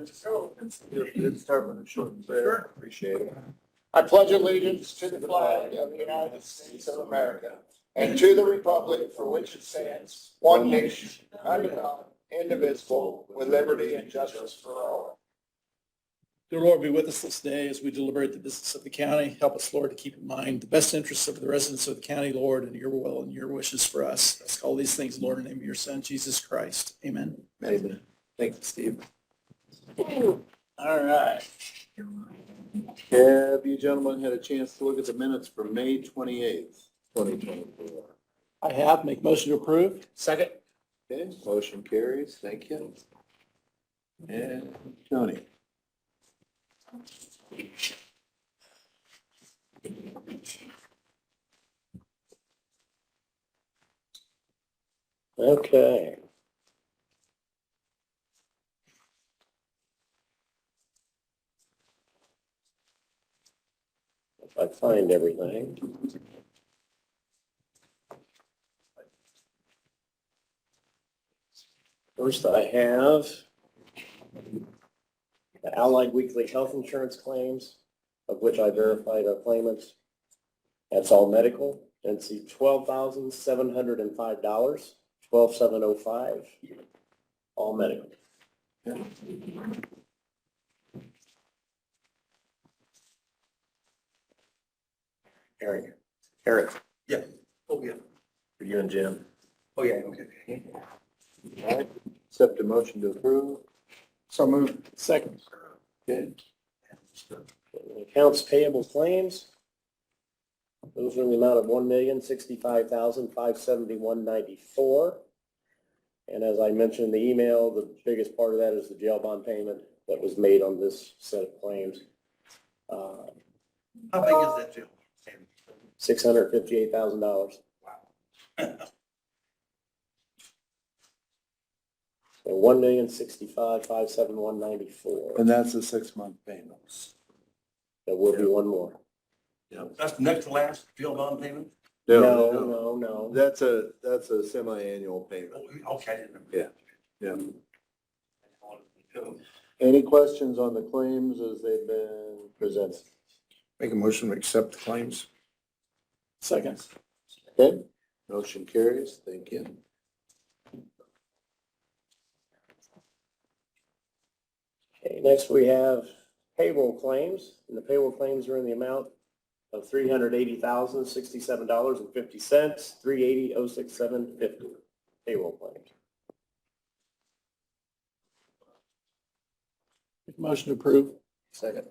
Good start with a short prayer. Appreciate it. I pledge allegiance to the flag of the United States of America and to the republic for which it stands, one nation, under God, indivisible, with liberty and justice for all. Dear Lord, be with us this day as we deliberate the business of the county. Help us, Lord, to keep in mind the best interests of the residents of the county, Lord, and your will and your wishes for us. Let's call these things, Lord, in the name of your Son, Jesus Christ. Amen. Amen. Thank you, Steve. All right. Have you gentlemen had a chance to look at the minutes for May 28th, 2024? I have. Make motion to approve. Second. Okay, motion carries. Thank you. And Tony. Okay. If I find everything. First, I have the Allied Weekly Health Insurance claims, of which I verified our claimants. That's all medical. And see $12,705, 12,705, all medical. Eric. Yeah. Oh, yeah. For you and Jim. Oh, yeah, okay. All right, accept a motion to approve. So moved. Second. Okay, Accounts payable claims. Those are in the amount of $1,065,571.94. And as I mentioned in the email, the biggest part of that is the jail bond payment that was made on this set of claims. How big is that jail? $658,000. Wow. So $1,065,571.94. and that's a 6-month payments. There will be one more. Yeah, that's the next to last jail bond payment? No. That's a semi-annual payment. Oh, okay, I didn't remember. Yeah. Any questions on the claims as they've been presented? Make a motion to accept the claims. Second. Okay, motion carries. Thank you. Okay, next we have payroll claims, and the payroll claims are in the amount of $380,067.50, $380,067.50 payroll claims. Make motion to approve. Second.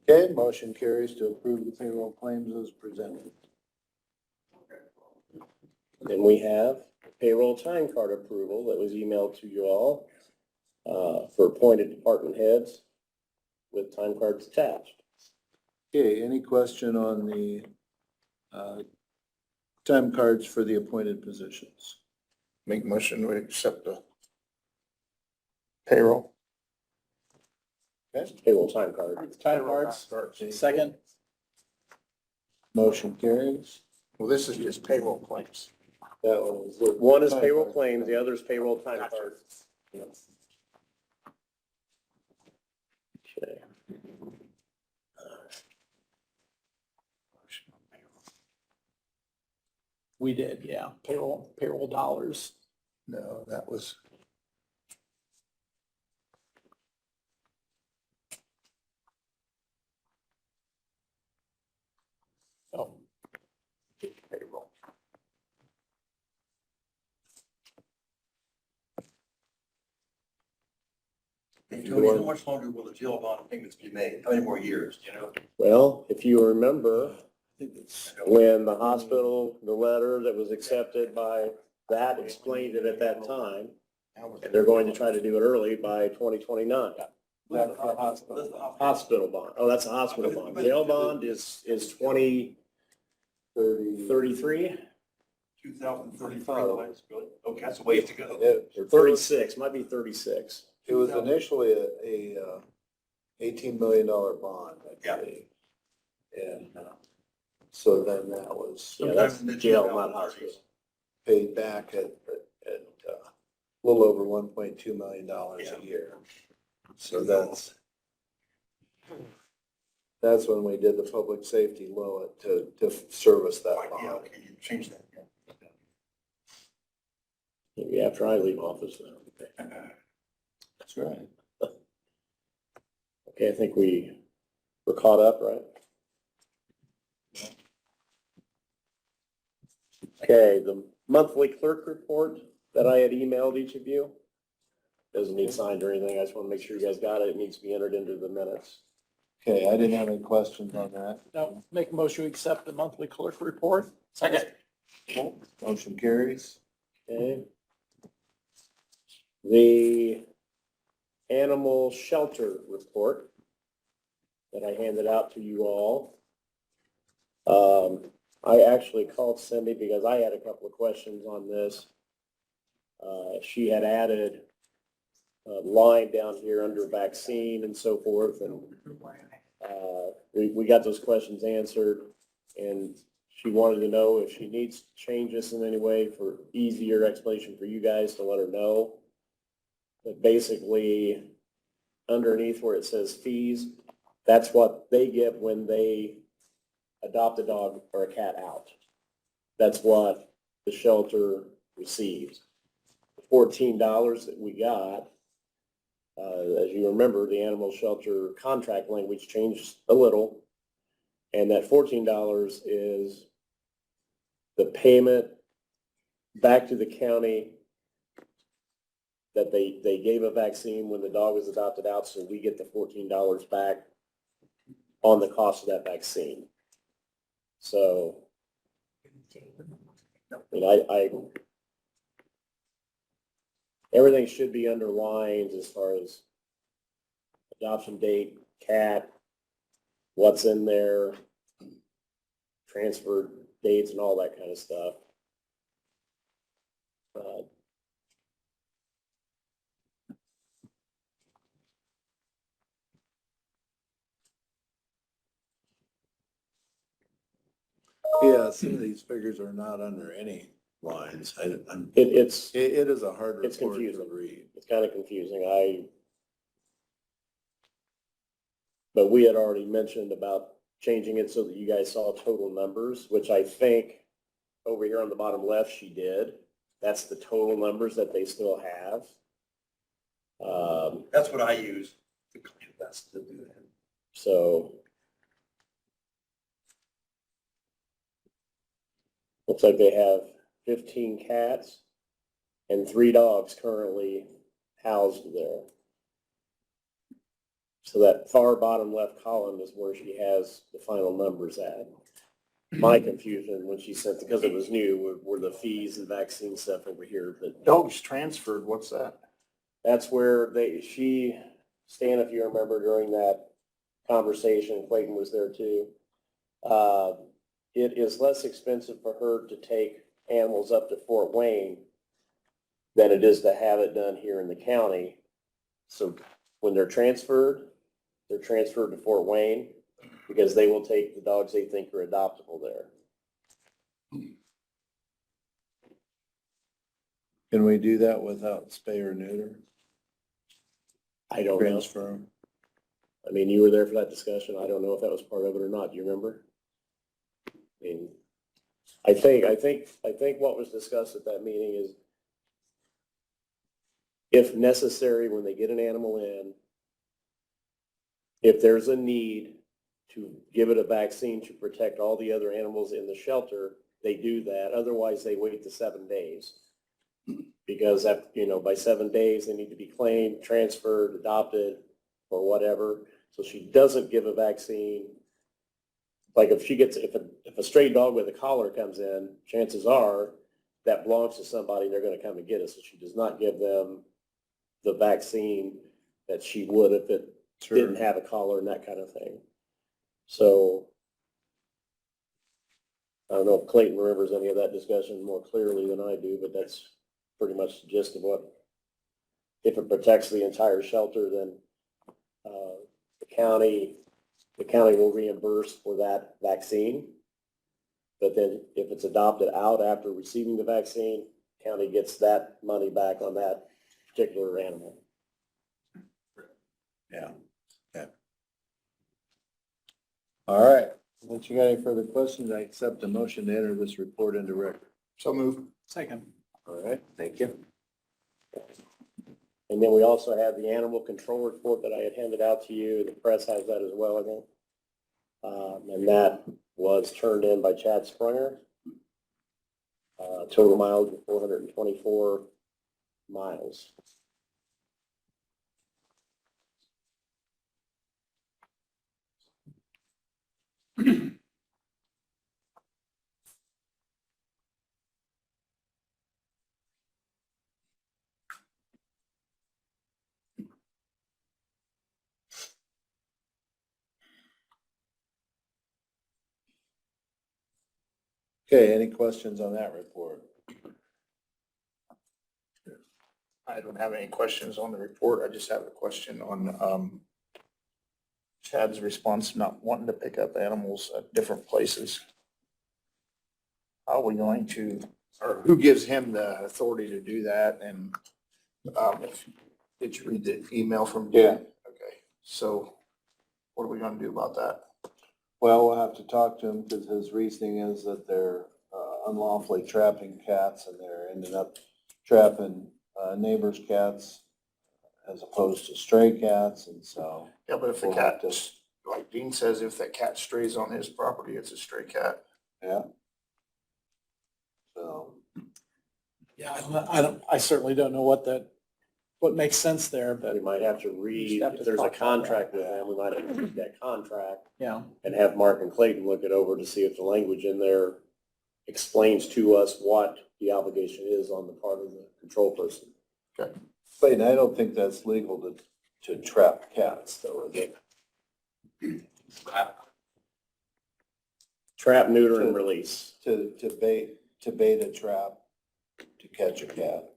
Okay, motion carries to approve the payroll claims as presented. Then we have payroll time card approval that was emailed to you all for appointed department heads with time cards attached. Okay, any question on the time cards for the appointed positions? Make a motion to accept the payroll. Payroll time card. Time cards. Second. Motion carries. Well, this is just payroll claims. That was. One is payroll claims, the other is payroll time cards. Okay. We did, yeah. Payroll dollars. No, that was, Oh, payroll. Hey, Tony, how much longer will the jail bond payments be made? How many more years, do you know? Well, if you remember, I think it's, when the hospital, the letter that was accepted by that explained it at that time, and they're going to try to do it early by 2029. that's for hospital. This is the Hospital bond, oh, that's a hospital bond. Jail bond is 2033 2035. Okay, that's a ways to go. or 36, might be 36. it was initially a $18 million bond, I Yeah. believe. And so then that was Yeah, that's Sometime in the jail, 2030s. not hospital. paid back at a little over $1.2 million Yeah. a year. So that's when we did the public safety loan to service that Right, yeah, bond. okay, you change that, yeah. Maybe after I leave office then. That's right. Okay, I think we're caught up, right? Okay, the monthly clerk report that I had emailed each of you. Doesn't need signed or anything. I just want to make sure you guys got it. It needs to be entered into the minutes. Okay, I didn't have any questions on that. Now, make a motion to accept the monthly clerk report. Second. Motion carries. Okay. The animal shelter report that I handed out to you all. I actually called Cindy because I had a couple of questions on this. She had added a line down here under vaccine and so forth, and we got those questions answered, and she wanted to know if she needs to change this in any way for easier explanation for you guys to let her know. But basically, underneath where it says fees, that's what they get when they adopt a dog or a cat out. That's what the shelter receives. $14 that we got, as you remember, the animal shelter contract language changed a little. And that $14 is the payment back to the county that they gave a vaccine when the dog was adopted out, so we get the $14 back on the cost of that vaccine. So, I mean, everything should be underlined as far as adoption date, cat, what's in there, transfer dates and all that kind of stuff. Yeah, some of these figures are not under any lines. It's It is a hard It's report to confusing. read. kind of confusing. But we had already mentioned about changing it so that you guys saw total numbers, which I think over here on the bottom left, she did. That's the total numbers that they still have. That's what I use. That's to do that. So looks like they have 15 cats and 3 dogs currently housed there. So that far bottom left column is where she has the final numbers at. My confusion when she sent, because it was new, were the fees and vaccine stuff over here. But Dogs transferred, what's that? that's where Stan, if you remember during that conversation, Clayton was there too. It is less expensive for her to take animals up to Fort Wayne than it is to have it done here in the county. So when they're transferred to Fort Wayne because they will take the dogs they think are adoptable there. Can we do that without spay or neuter? I don't know. Transfer 'em? I mean, you were there for that discussion. I don't know if that was part of it or not. Do you remember? I mean, I think what was discussed at that meeting is if necessary, when they get an animal in, if there's a need to give it a vaccine to protect all the other animals in the shelter, they do that. Otherwise, they wait the 7 days. Because by 7 days, they need to be claimed, transferred, adopted, or whatever. So she doesn't give a vaccine. Like if a stray dog with a collar comes in, chances are that belongs to somebody and they're going to come and get it. So she does not give them the vaccine that she would if it didn't have a collar and that kind of thing. So I don't know if Clayton remembers any of that discussion more clearly than I do, but that's pretty much the gist of what, if it protects the entire shelter, then the county will reimburse for that vaccine. But then if it's adopted out after receiving the vaccine, county gets that money back on that particular animal. Yeah. Okay. All right. Unless you got any further questions, I accept the motion to enter this report into record. So move. Second. All right, thank you. And then we also have the animal control report that I had handed out to you. The press has that as well, I think. And that was turned in by Chad Sprunger. Total miles of 424 miles. Okay, any questions on that report? I don't have any questions on the report. I just have a question on, Chad's response, not wanting to pick up animals at different places. How are we going to, or who gives him the authority to do that? And, did you read the email from? Yeah. Okay, so what are we gonna do about that? Well, we'll have to talk to him because his reasoning is that they're unlawfully trapping cats and they're ending up trapping neighbors' cats as opposed to stray cats, and so. Yeah, but if the We'll have cat, like Dean says, if that cat strays on his property, it's a stray cat. Yeah. So, Yeah, I certainly don't know what makes sense there, We but might have to read, Just have to if there's a talk about contract with them, we might have to read that contract yeah. and have Mark and Clayton look it over to see if the language in there explains to us what the obligation is on the part of the control person. Clayton, I don't think that's legal to trap cats though, is it? Trap, neuter, and release. To bait a trap to catch a cat.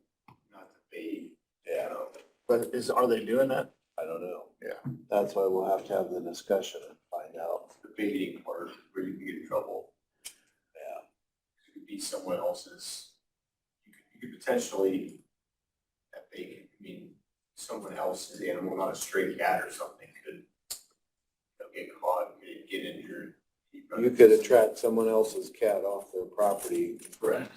Not the bait. Yeah, But are they doing that? I don't know. Yeah. That's why we'll have to have the discussion and find out. The baiting part where you can get in trouble. Yeah. It could be someone else's, you could potentially, that bait, I mean, someone else's animal, not a stray cat or something, could get caught, get injured. You could attract someone else's cat off their property. Correct.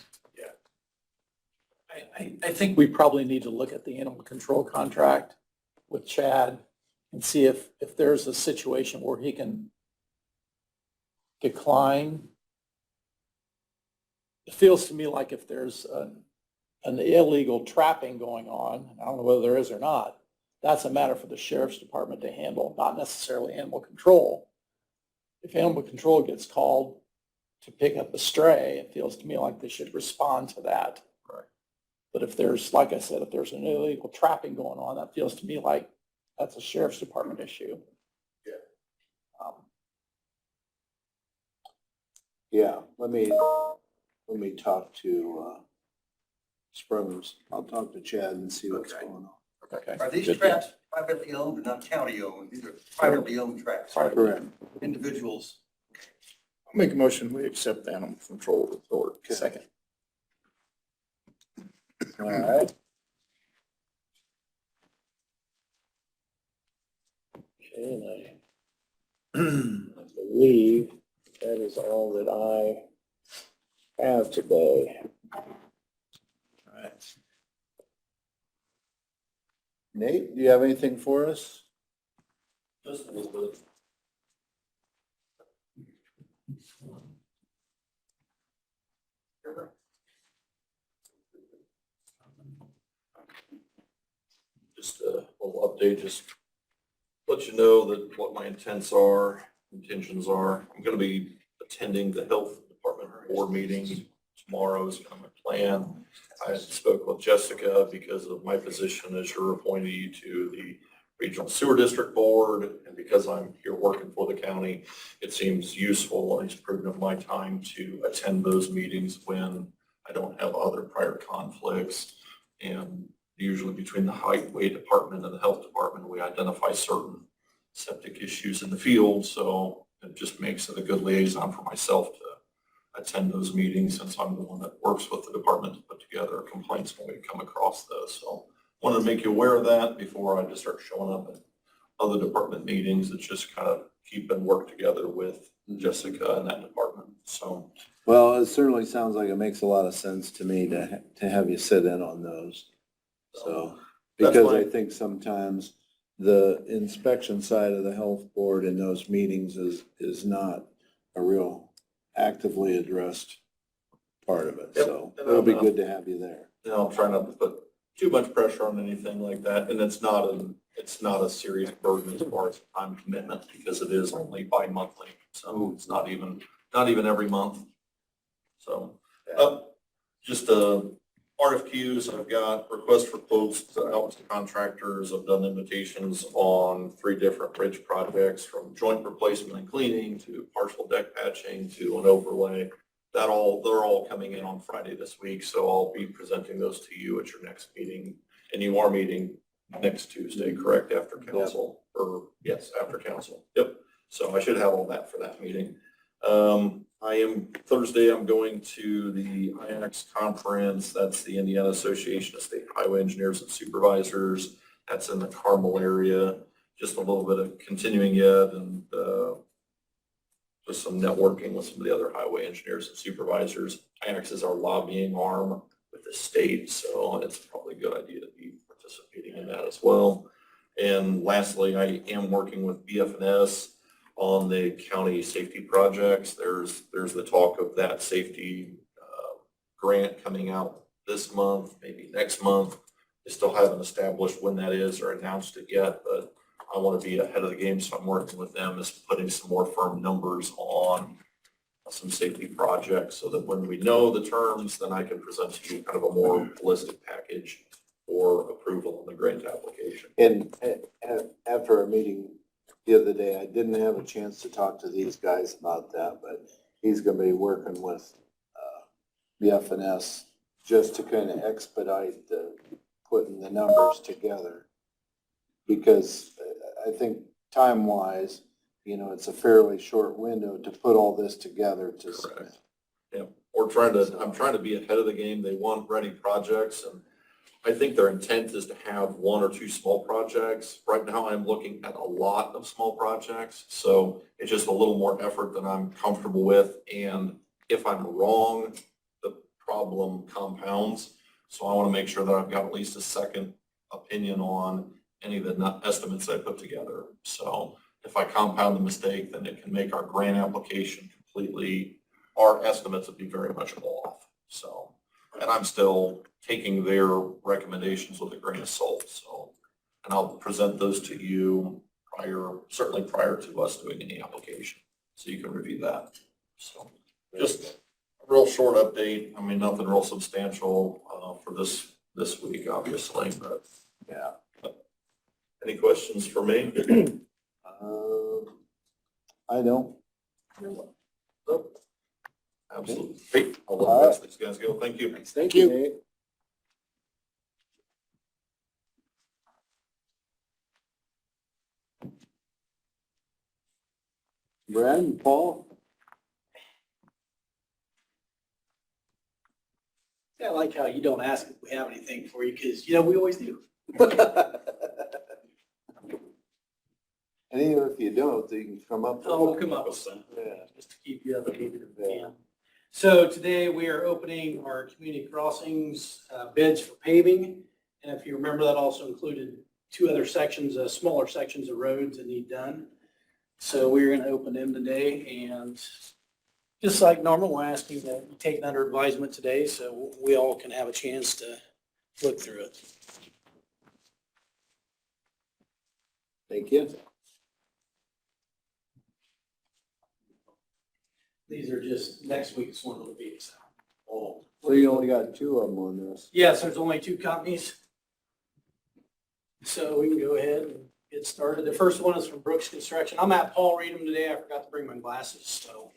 I think we probably need to look at the animal control contract with Chad and see if there's a situation where he can decline. It feels to me like if there's an illegal trapping going on, I don't know whether there is or not, that's a matter for the sheriff's department to handle, not necessarily animal control. If animal control gets called to pick up a stray, it feels to me like they should respond to that. Right. But if there's, like I said, if there's an illegal trapping going on, that feels to me like that's a sheriff's department issue. Yeah, let me talk to Sprungers. I'll talk to Chad and see what's Okay. going on. Okay. Are these Good. traps privately owned or not county owned? These are privately owned traps. Correct. Individuals. I'll make a motion, we accept the animal control report. Second. All right. Okay, and I believe that is all that I have today. All right. Nate, do you have anything for us? Just a little bit. Just a little update, just let you know that what my intents are, intentions are. I'm going to be attending the health department board meeting tomorrow is kind of my plan. I spoke with Jessica because of my position as your appointee to the Regional Sewer District Board, and because I'm here working for the county, it seems useful, at least prudent of my time, to attend those meetings when I don't have other prior conflicts. And usually between the highway department and the health department, we identify certain septic issues in the field. So it just makes it a good liaison for myself to attend those meetings, since I'm the one that works with the department to put together complaints when we come across those. So wanted to make you aware of that before I just start showing up and other department meetings. It's just kind of keep and work together with Jessica and that department. So, Well, it certainly sounds like it makes a lot of sense to me to have you sit in on those. So, That's because why- I think sometimes the inspection side of the health board in those meetings is not a real actively addressed part of it. Yep. So And it'll be I'm, good to have you there. I'll try not to put too much pressure on anything like that. And it's not a serious burden as far as time commitment because it is only bi-monthly. So it's not even every month. So, just, RFQs, I've got requests for quotes out to contractors. I've done invitations on 3 different bridge projects, from joint replacement and cleaning to partial deck patching to an overlay. They're all coming in on Friday this week, so I'll be presenting those to you at your next meeting. And you are meeting next Tuesday, correct, after council? Or, yes, after council. Yep. So I should have all that for that meeting. Thursday, I'm going to the IAX conference. That's the Indiana Association of State Highway Engineers and Supervisors. That's in the Carmel area. Just a little bit of continuing ed and just some networking with some of the other highway engineers and supervisors. IAX is our lobbying arm with the state, so it's probably a good idea to be participating in that as well. And lastly, I am working with BF&S on the county safety projects. There's the talk of that safety grant coming out this month, maybe next month. They still haven't established when that is or announced it yet, but I want to be ahead of the game, so I'm working with them as putting some more firm numbers on some safety projects so that when we know the terms, then I can present to you kind of a more holistic package for approval on the grant application. And after our meeting the other day, I didn't have a chance to talk to these guys about that, but he's gonna be working with the FNS just to kind of expedite the putting the numbers together. Because I think time-wise, it's a fairly short window to put all this together to submit. Correct. Yeah, I'm trying to be ahead of the game. They want ready projects, and I think their intent is to have 1 or 2 small projects. Right now, I'm looking at a lot of small projects, so it's just a little more effort than I'm comfortable with. And if I'm wrong, the problem compounds. So I want to make sure that I've got at least a second opinion on any of the estimates I put together. So if I compound the mistake, then it can make our grant application our estimates would be very much off. So, and I'm still taking their recommendations with a grain of salt. So, and I'll present those to you certainly prior to us doing any application, so you can review that. So, just a real short update. I mean, nothing real substantial for this week, obviously, but Yeah. any questions for me? I don't. Nope. Absolutely. Hey, I'll let the rest of these guys go. Thank you. Thank you. Brad and Paul? Yeah, I like how you don't ask if we have anything for you, because, we always do. And even if you don't, you can come up with. Oh, we'll come up with some, Yeah. just to keep you updated if we Yeah. can. So today we are opening our community crossings bids for paving. And if you remember, that also included 2 other sections, smaller sections of roads that need done. So we're going to open them today, and just like normal, we'll ask you to take it under advisement today so we all can have a chance to look through it. Thank you. These are just next week's one of the bids. Oh, so you only got 2 of them on this? Yes, there's only 2 companies. So we can go ahead and get started. The first one is from Brooks Construction. I'm at Paul Reedham today. I forgot to bring my glasses, so.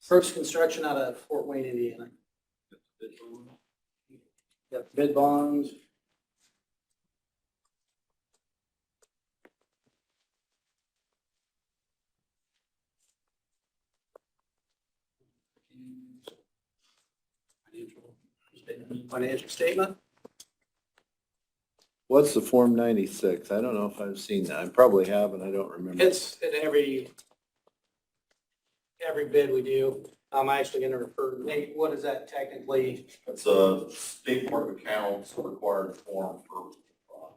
Brooks Construction out of Fort Wayne, Indiana. Got bid bonds. Financial statement. What's the Form 96? I don't know if I've seen that. I probably have, and I don't remember. It's in every bid we do. I'm actually gonna refer, Nate, what is that technically? It's a state board of accounts required form for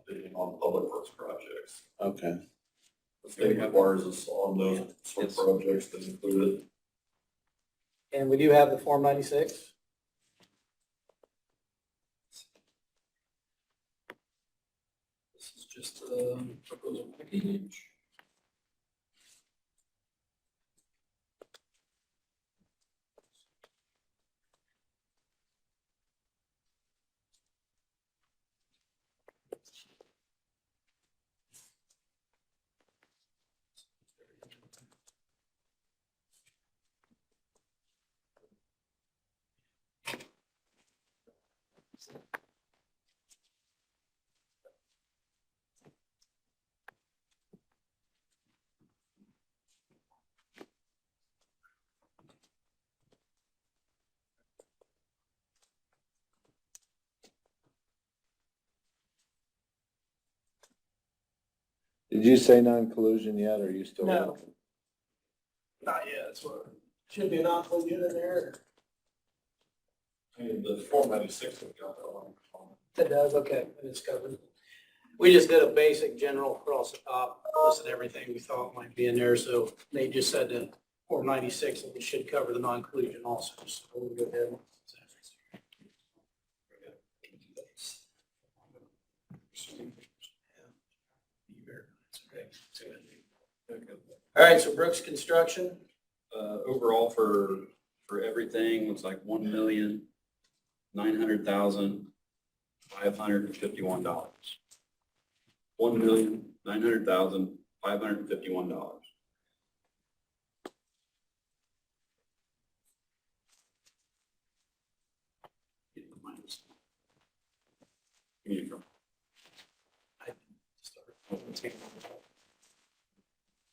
bidding on public works projects. Okay. The state requires us on those sort of projects that include it. And we do have the Form 96. This is just a proposal package. Did you say non-collusion yet, or are you still? No. working? Not yet, that's what, should be an inclusion in there. And the Form 96 we got that one. It does, okay, and it's covered. We just did a basic general across the top, listed everything we thought might be in there, so Nate just said that Form 96, and we should cover the non-collusion also, so we'll go ahead. All right, so Brooks Construction, Overall for everything, looks like $1,900,551. $1,900,551.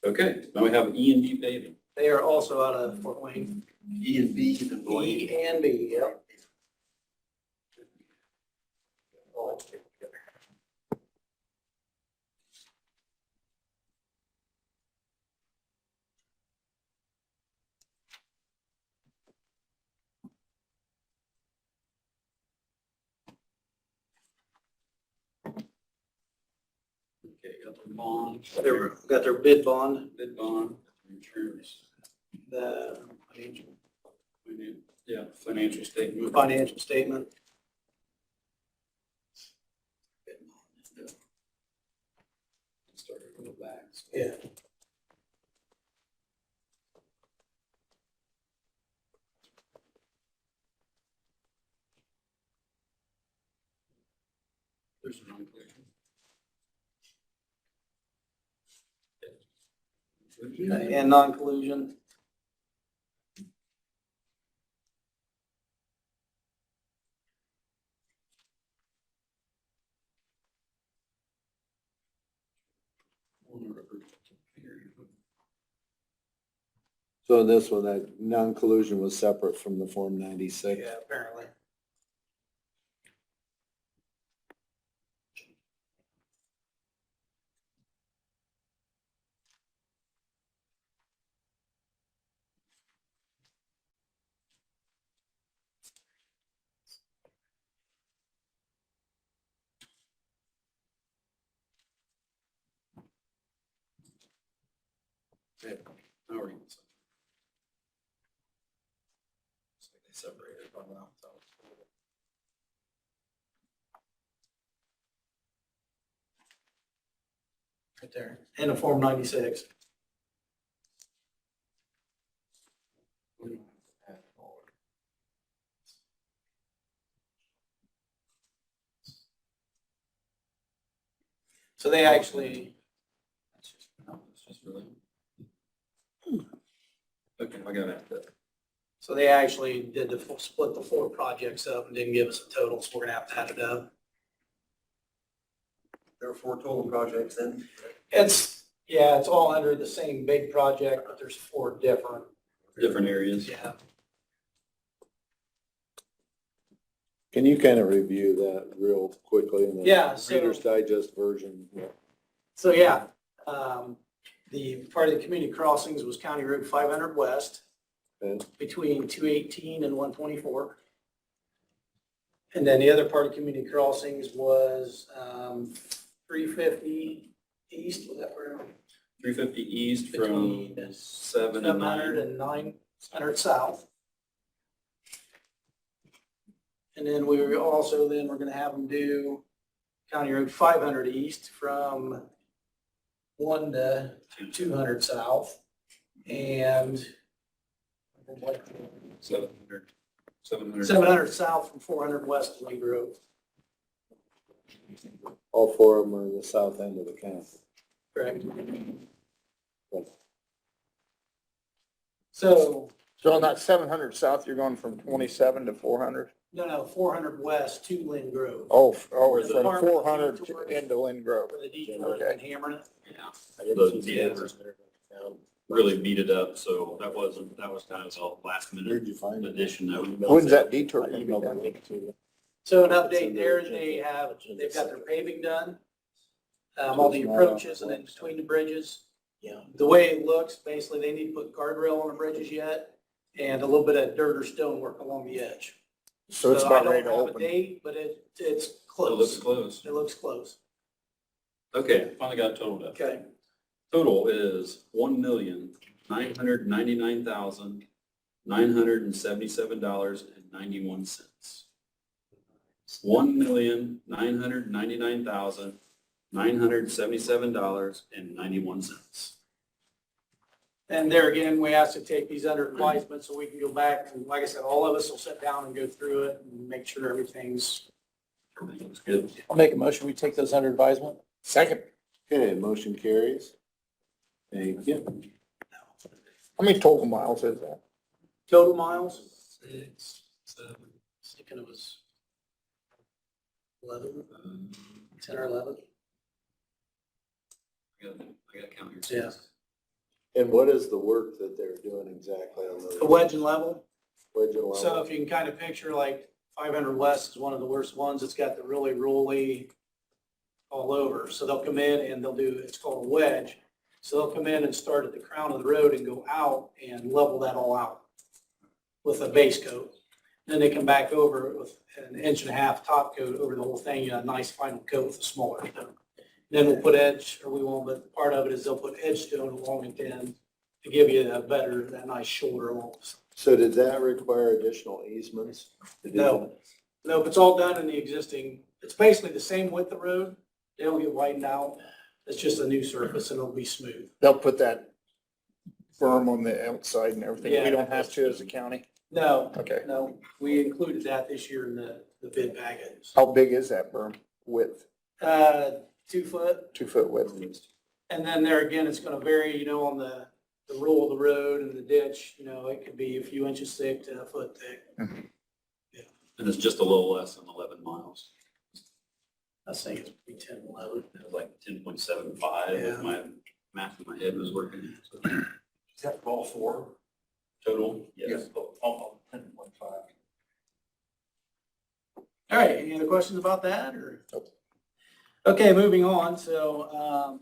Okay, now we have E&B paving. they are also out of Fort Wayne. E&B E and B, yep. Okay, got their bond, Got their bid bond, bid bond, insurance, the financial statement. financial statement. Started to go back. Yeah. There's a non-collusion. And non-collusion. So this one, that non-collusion was separate from the Form 96? Yeah, apparently. Yeah, now we're getting something. Looks like they separated by now. Right there. And a Form 96. So they actually, It's just really. Okay, I got it. so they actually did the split the 4 projects up and didn't give us a total, so we're gonna have to add it up. There are 4 total projects then? It's, yeah, it's all under the same big project, but there's 4 different, Different areas. yeah. Can you kind of review that real quickly in the Yeah, so- Reader's Digest version? So, yeah, the part of the community crossings was County Road 500 West Okay. between 218 and 124. And then the other part of community crossings was 350 East, was that where? 350 east Between from 7 and 700 9. and 900 South. And then we're going to have them do County Road 500 East from 1 to 200 South. And 700. 700 South from 400 West of Lee Grove. All four of them are in the south end of the county. Correct. So, So on that 700 south, you're going from 27 to 400? no, 400 West to Lynn Grove. Oh, from Department 400 detours. into Lynn Grove. Where the detours and hammering it. I didn't see Yeah. that. Really beat it up, so that was kind of a last minute Where'd you find it? addition. When's that detour I gonna didn't be know done? that. So an update there, they've got their paving done. All the approaches and then between the bridges. Yeah. The way it looks, basically, they need to put guardrail on the bridges yet and a little bit of dirt or stonework along the edge. So it's about ready to I don't have a open. date, but it's It close. looks close. It looks close. Okay, finally got it totaled up. Okay. Total is $1,999,977.91. $1,999,977.91. And there again, we asked to take these under advisement so we can go back and like I said, all of us will sit down and go through it and make sure everything's. Everything looks good. I'll make a motion, we take those under advisement. Second. Okay, motion carries. Thank you. How many total miles is that? Total miles? 6, 7, Thinking it was 11, 10 or 11. I got to count here. Yeah. And what is the work that they're doing exactly on the The wedge and level. wedge and So level? if you can kind of picture like 500 West is one of the worst ones. It's got the really rolly all over. So they'll come in and they'll do, it's called a wedge. So they'll come in and start at the crown of the road and go out and level that all out with a base coat. Then they come back over with an 1.5-inch top coat over the whole thing, a nice final coat with a smaller stone. Then we'll put edge, or we won't, but part of it is they'll put edge stone along it then to give you that nice shoulder along. So did that require additional easements? to do No. that? No, if it's all done in the existing, it's basically the same width of road. They don't get widened out. It's just a new surface and it'll be smooth. They'll put that berm on the outside and everything. We Yeah. don't have to as a county. No, Okay. no, we included that this year in the bid package. How big is that berm? Width? 2 foot. 2 foot width? And then there again, it's gonna vary, on the roll of the road and the ditch, it could be a few inches thick to a foot thick. And it's just a little less than 11 miles. I think it's between 10 and 11. It was like 10.75 Yeah. if my math in my head was working. So Is that all four? total, yes. Oh, 10.5. All right, any other questions about that or? Okay, moving on. So,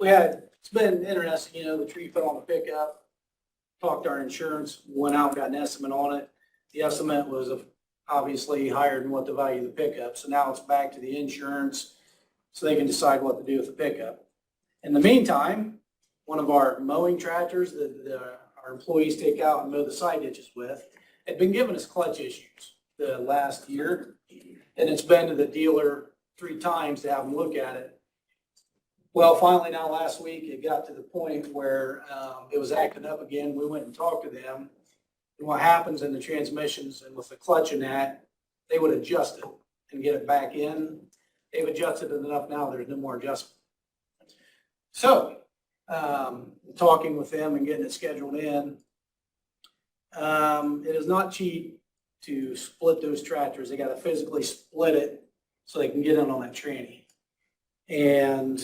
it's been interesting, the tree put on the pickup, talked to our insurance, went out, got an estimate on it. The estimate was obviously higher than what the value of the pickup. So now it's back to the insurance so they can decide what to do with the pickup. In the meantime, one of our mowing tractors that our employees take out and mow the side ditches with had been giving us clutch issues the last year. And it's been to the dealer 3 times to have them look at it. Well, finally now last week, it got to the point where it was acting up again. We went and talked to them. And what happens in the transmissions and with the clutch and that, they would adjust it and get it back in. They've adjusted it enough now, there's no more adjustment. So, talking with them and getting it scheduled in, it is not cheap to split those tractors. They got to physically split it so they can get in on that tranny. And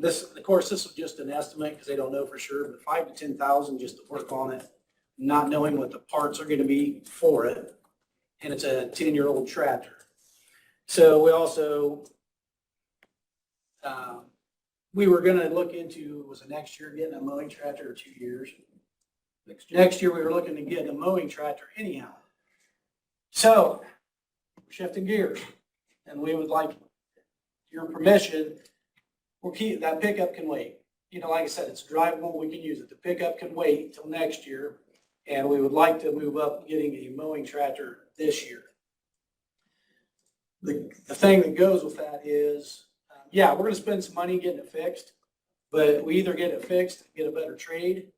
this was just an estimate because they don't know for sure, but 5,000 to 10,000 just to work on it, not knowing what the parts are going to be for it. and it's a 10-year-old tractor. So we also, we were gonna look into, was it next year, getting a mowing tractor or 2 years? Next year, we were looking to get a mowing tractor anyhow. So, shifting gears, and we would like your permission, that pickup can wait. You know, like I said, it's drivable, we can use it. The pickup can wait till next year, and we would like to move up getting a mowing tractor this year. The thing that goes with that is, yeah, we're gonna spend some money getting it fixed, but we either get it fixed, get a better trade,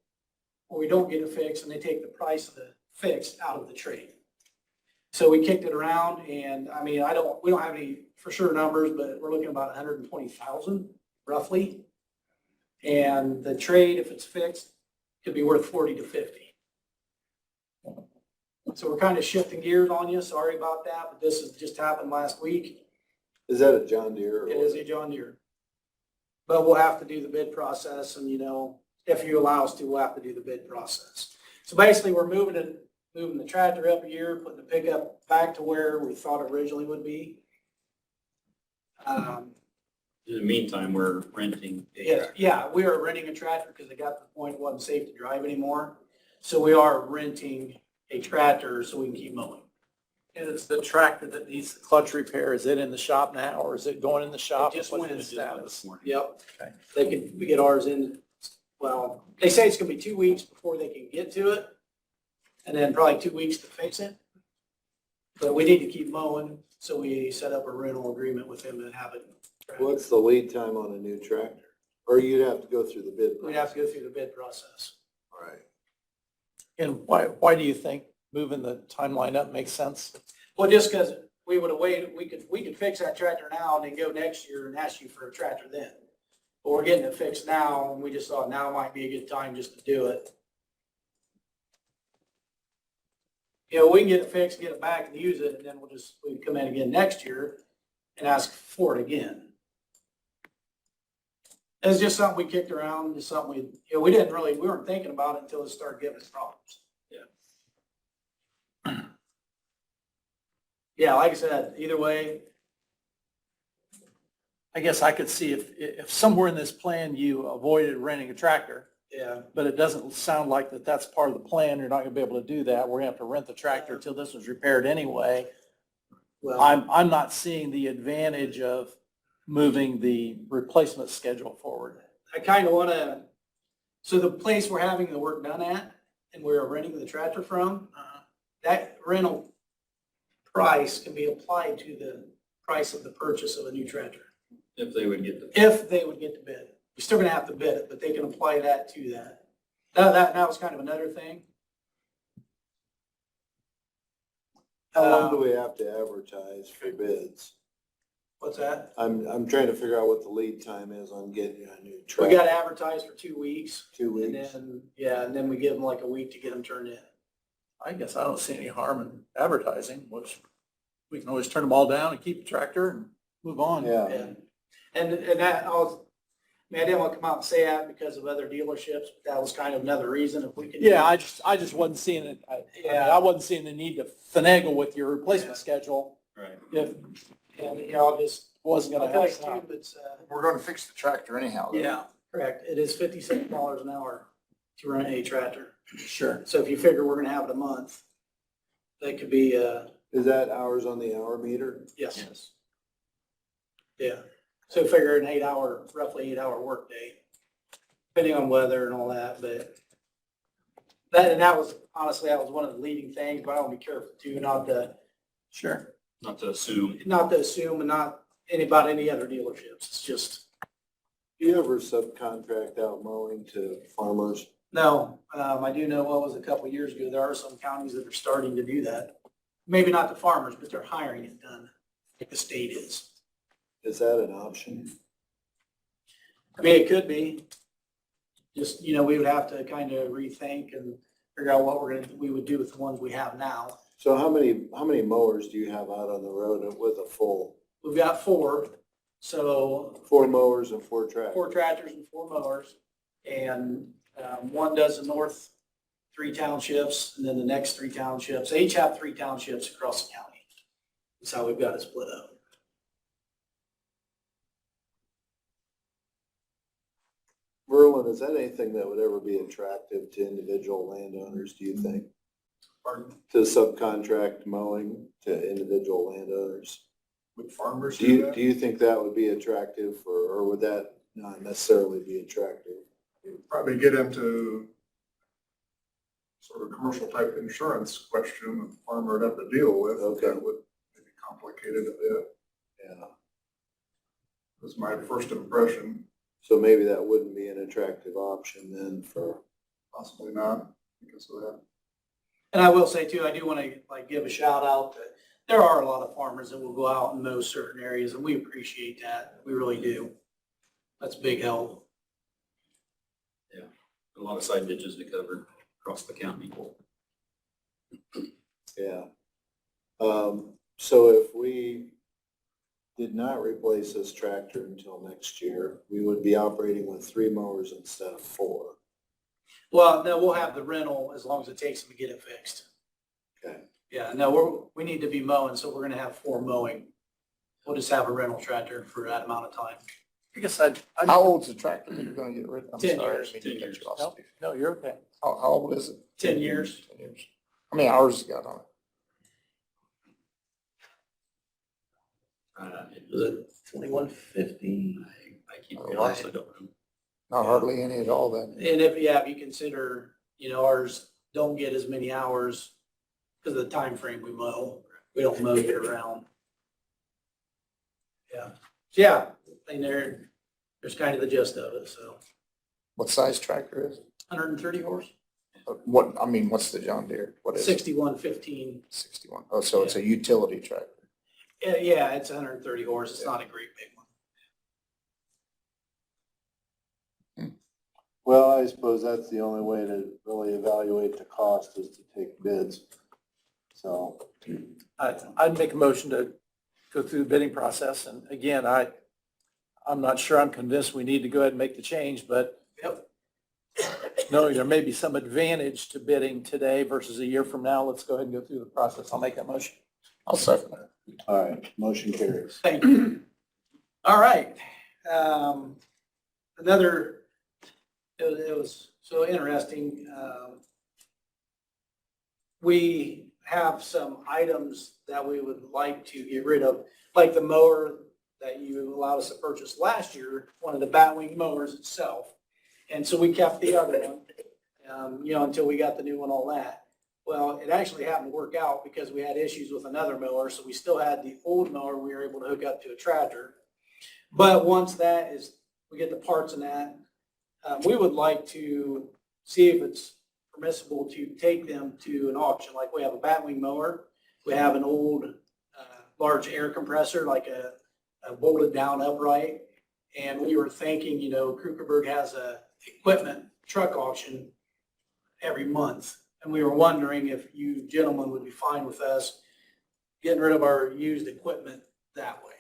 or we don't get it fixed and they take the price of the fix out of the trade. So we kicked it around, and I mean, we don't have any for sure numbers, but we're looking about 120,000 roughly. And the trade, if it's fixed, could be worth 40 to 50. So we're kind of shifting gears on you. Sorry about that, but this has just happened last week. Is that a John Deere? It is a John Deere. But we'll have to do the bid process, and, you know, if you allow us to, we'll have to do the bid process. So basically, we're moving the tractor up a year, putting the pickup back to where we thought it originally would be. In the meantime, we're renting a tractor. Yeah, we are renting a tractor because it got to the point it wasn't safe to drive anymore. So we are renting a tractor so we can keep mowing. And it's the tractor that needs the clutch repair. Is it in the shop now, or is it going in the shop? It just What's went in the status? Yep. Okay. We get ours in, well, they say it's gonna be 2 weeks before they can get to it, and then probably 2 weeks to fix it. But we need to keep mowing, so we set up a rental agreement with them and have it. What's the lead time on a new tractor? Or you'd have to go through the bid process? We'd have to go through the bid process. All right. And why do you think moving the timeline up makes sense? Well, just because we would have waited, we could fix that tractor now and then go next year and ask you for a tractor then. But we're getting it fixed now, and we just thought now might be a good time just to do it. You know, we can get it fixed, get it back and use it, and then we can come in again next year and ask for it again. It's just something we kicked around, just something we weren't thinking about it until it started giving us problems. Yeah, like I said, either way. I guess I could see if somewhere in this plan you avoided renting a tractor, Yeah. but it doesn't sound like that's part of the plan. You're not gonna be able to do that. We're gonna have to rent the tractor till this was repaired anyway. Well, I'm not seeing the advantage of moving the replacement schedule forward. I kind of want to, so the place we're having the work done at and we're renting the tractor from, that rental price can be applied to the price of the purchase of a new tractor. If they would get the. If they would get to bid. You're still going to have to bid it, but they can apply that to that. That was kind of another thing. How long do we have to advertise for bids? What's that? I'm trying to figure out what the lead time is on getting a new We tractor. got to advertise for 2 weeks. 2 And weeks. then, and then we give them like a week to get them turned in. I guess I don't see any harm in advertising, which we can always turn them all down and keep the tractor and move on. Yeah. And that, I didn't want to come out and say that because of other dealerships, but that was kind of another reason if we could. Yeah, I just wasn't seeing it. Yeah. I wasn't seeing the need to finagle with your replacement schedule Right. if And, you know, I'll just, wasn't I'll gonna tell help you us out. too, it's, We're gonna fix the tractor anyhow. though. yeah, correct. It is $57 an hour to rent a tractor. Sure. So if you figure we're gonna have it a month, that could be, Is that hours on the hour meter? yes. Yeah. So figure an roughly 8 hour workday, depending on weather and all that, but that was, honestly, that was one of the leading things, but I want to be careful too, Sure. Not to assume. not to assume and not about any other dealerships. It's just, Do you ever subcontract out mowing to farmers? no, I do know what was a couple of years ago, there are some counties that are starting to do that. Maybe not the farmers, but they're hiring it done, like the state is. Is that an option? I mean, it could be. Just, you know, we would have to kind of rethink and figure out what we would do with the ones we have now. So how many mowers do you have out on the road with a full? We've got 4, so 4 mowers and 4 tractors? 4 tractors and 4 mowers. And one does the north 3 townships, and then the next 3 townships. They each have 3 townships across the county. That's how we've got it split up. Verlin, is that anything that would ever be attractive to individual landowners, do you think? Pardon? To subcontract mowing to individual landowners? Would farmers Do you think that would be attractive or would that not necessarily be attractive? Probably get into sort of commercial type insurance question that the farmer would have to deal with. Okay. That would maybe complicate it a bit, Yeah. was my first impression. So maybe that wouldn't be an attractive option then for, Possibly not because of that. And I will say too, I do want to give a shout out that there are a lot of farmers that will go out and mow certain areas, and we appreciate that. We really do. That's big help. A lot of side ditches to cover across the county. yeah. So if we did not replace this tractor until next year, we would be operating with 3 mowers instead of 4. Well, no, we'll have the rental as long as it takes them to get it fixed. Okay. Yeah, no, we need to be mowing, so we're gonna have 4 mowing. We'll just have a rental tractor for that amount of time. I guess How old's the tractor that you're gonna get rid of? I'm 10 sorry, years. I didn't mean to cut you off, No, Steve. no, you're okay. How old is it? 10 years. 10 years. How many hours has it got on it? Is it 2150? I keep, honestly don't know. Not hardly any at all then. And if you consider, ours don't get as many hours because of the time frame we mow. We don't mow year round. Yeah. Yeah, and there's kind of the gist of it, so. What size tractor is it? 130 horse, What's the John Deere? What is it? 6115. 61. Oh, so it's a utility tractor. Yeah, it's 130 horse. It's not a great big one. Well, I suppose that's the only way to really evaluate the cost is to take bids. So, I'd make a motion to go through the bidding process. And again, I'm not sure I'm convinced we need to go ahead and make the change, but Yep. knowing there may be some advantage to bidding today versus a year from now, let's go ahead and go through the process. I'll make that motion. I'll second that. all right, motion carries. Thank you. All right. It was so interesting. We have some items that we would like to get rid of, like the mower that you allowed us to purchase last year, one of the Batwing mowers itself. And so we kept the other one, until we got the new one, all that. Well, it actually happened to work out because we had issues with another mower, so we still had the old mower we were able to hook up to a tractor. But once we get the parts in that, we would like to see if it's permissible to take them to an auction. Like we have a Batwing mower, we have an old large air compressor, like a bolted down upright. And we were thinking, Krugerberg has a equipment truck auction every month. And we were wondering if you gentlemen would be fine with us getting rid of our used equipment that way.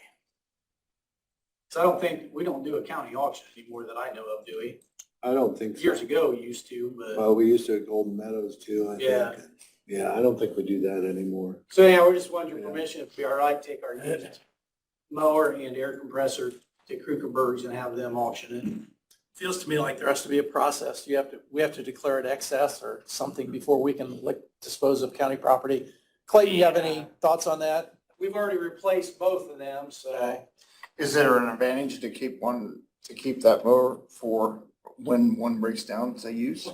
So we don't do a county auction anymore that I know of, do we? I don't think so. Years ago, we used to, but Well, we used to at Golden Meadows too, I think. Yeah. Yeah, I don't think we do that anymore. so yeah, we're just wanting your permission if it'd be all right to take our used mower and air compressor to Krugerberg's and have them auction it. Feels to me like there has to be a process. We have to declare it excess or something before we can dispose of county property. Clayton, you have any thoughts on that? We've already replaced both of them, so. Okay. Is there an advantage to keep that mower for when one breaks down to use?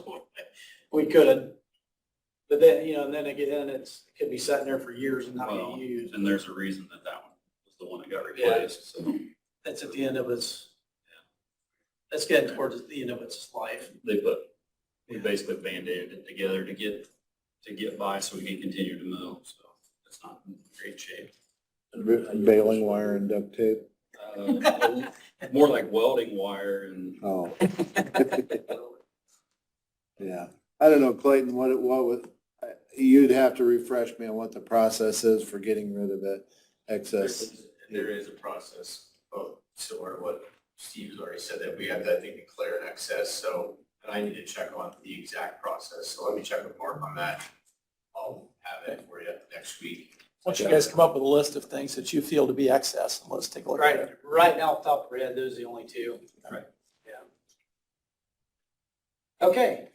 We could, but then, and then again, it could be sitting there for years and not Well, being used. and there's a reason that one was the one that got replaced, so That's at the end of that's getting towards the end of its life. we basically Band-Aided it together to get by so we can continue to mow, so it's not in great shape. Baling wire and duct tape? More like welding wire and Oh. Yeah. I don't know, Clayton, you'd have to refresh me on what the process is for getting rid of that excess. There is a process, similar to what Steve's already said, that we have that thing declare an excess, so And I need to check on the exact process, so let me check with Mark on that. I'll have it for you next week. Why don't you guys come up with a list of things that you feel to be excess, and let's take a look at it. Right now, off the top of our head, those are the only two. Right. Yeah. Okay.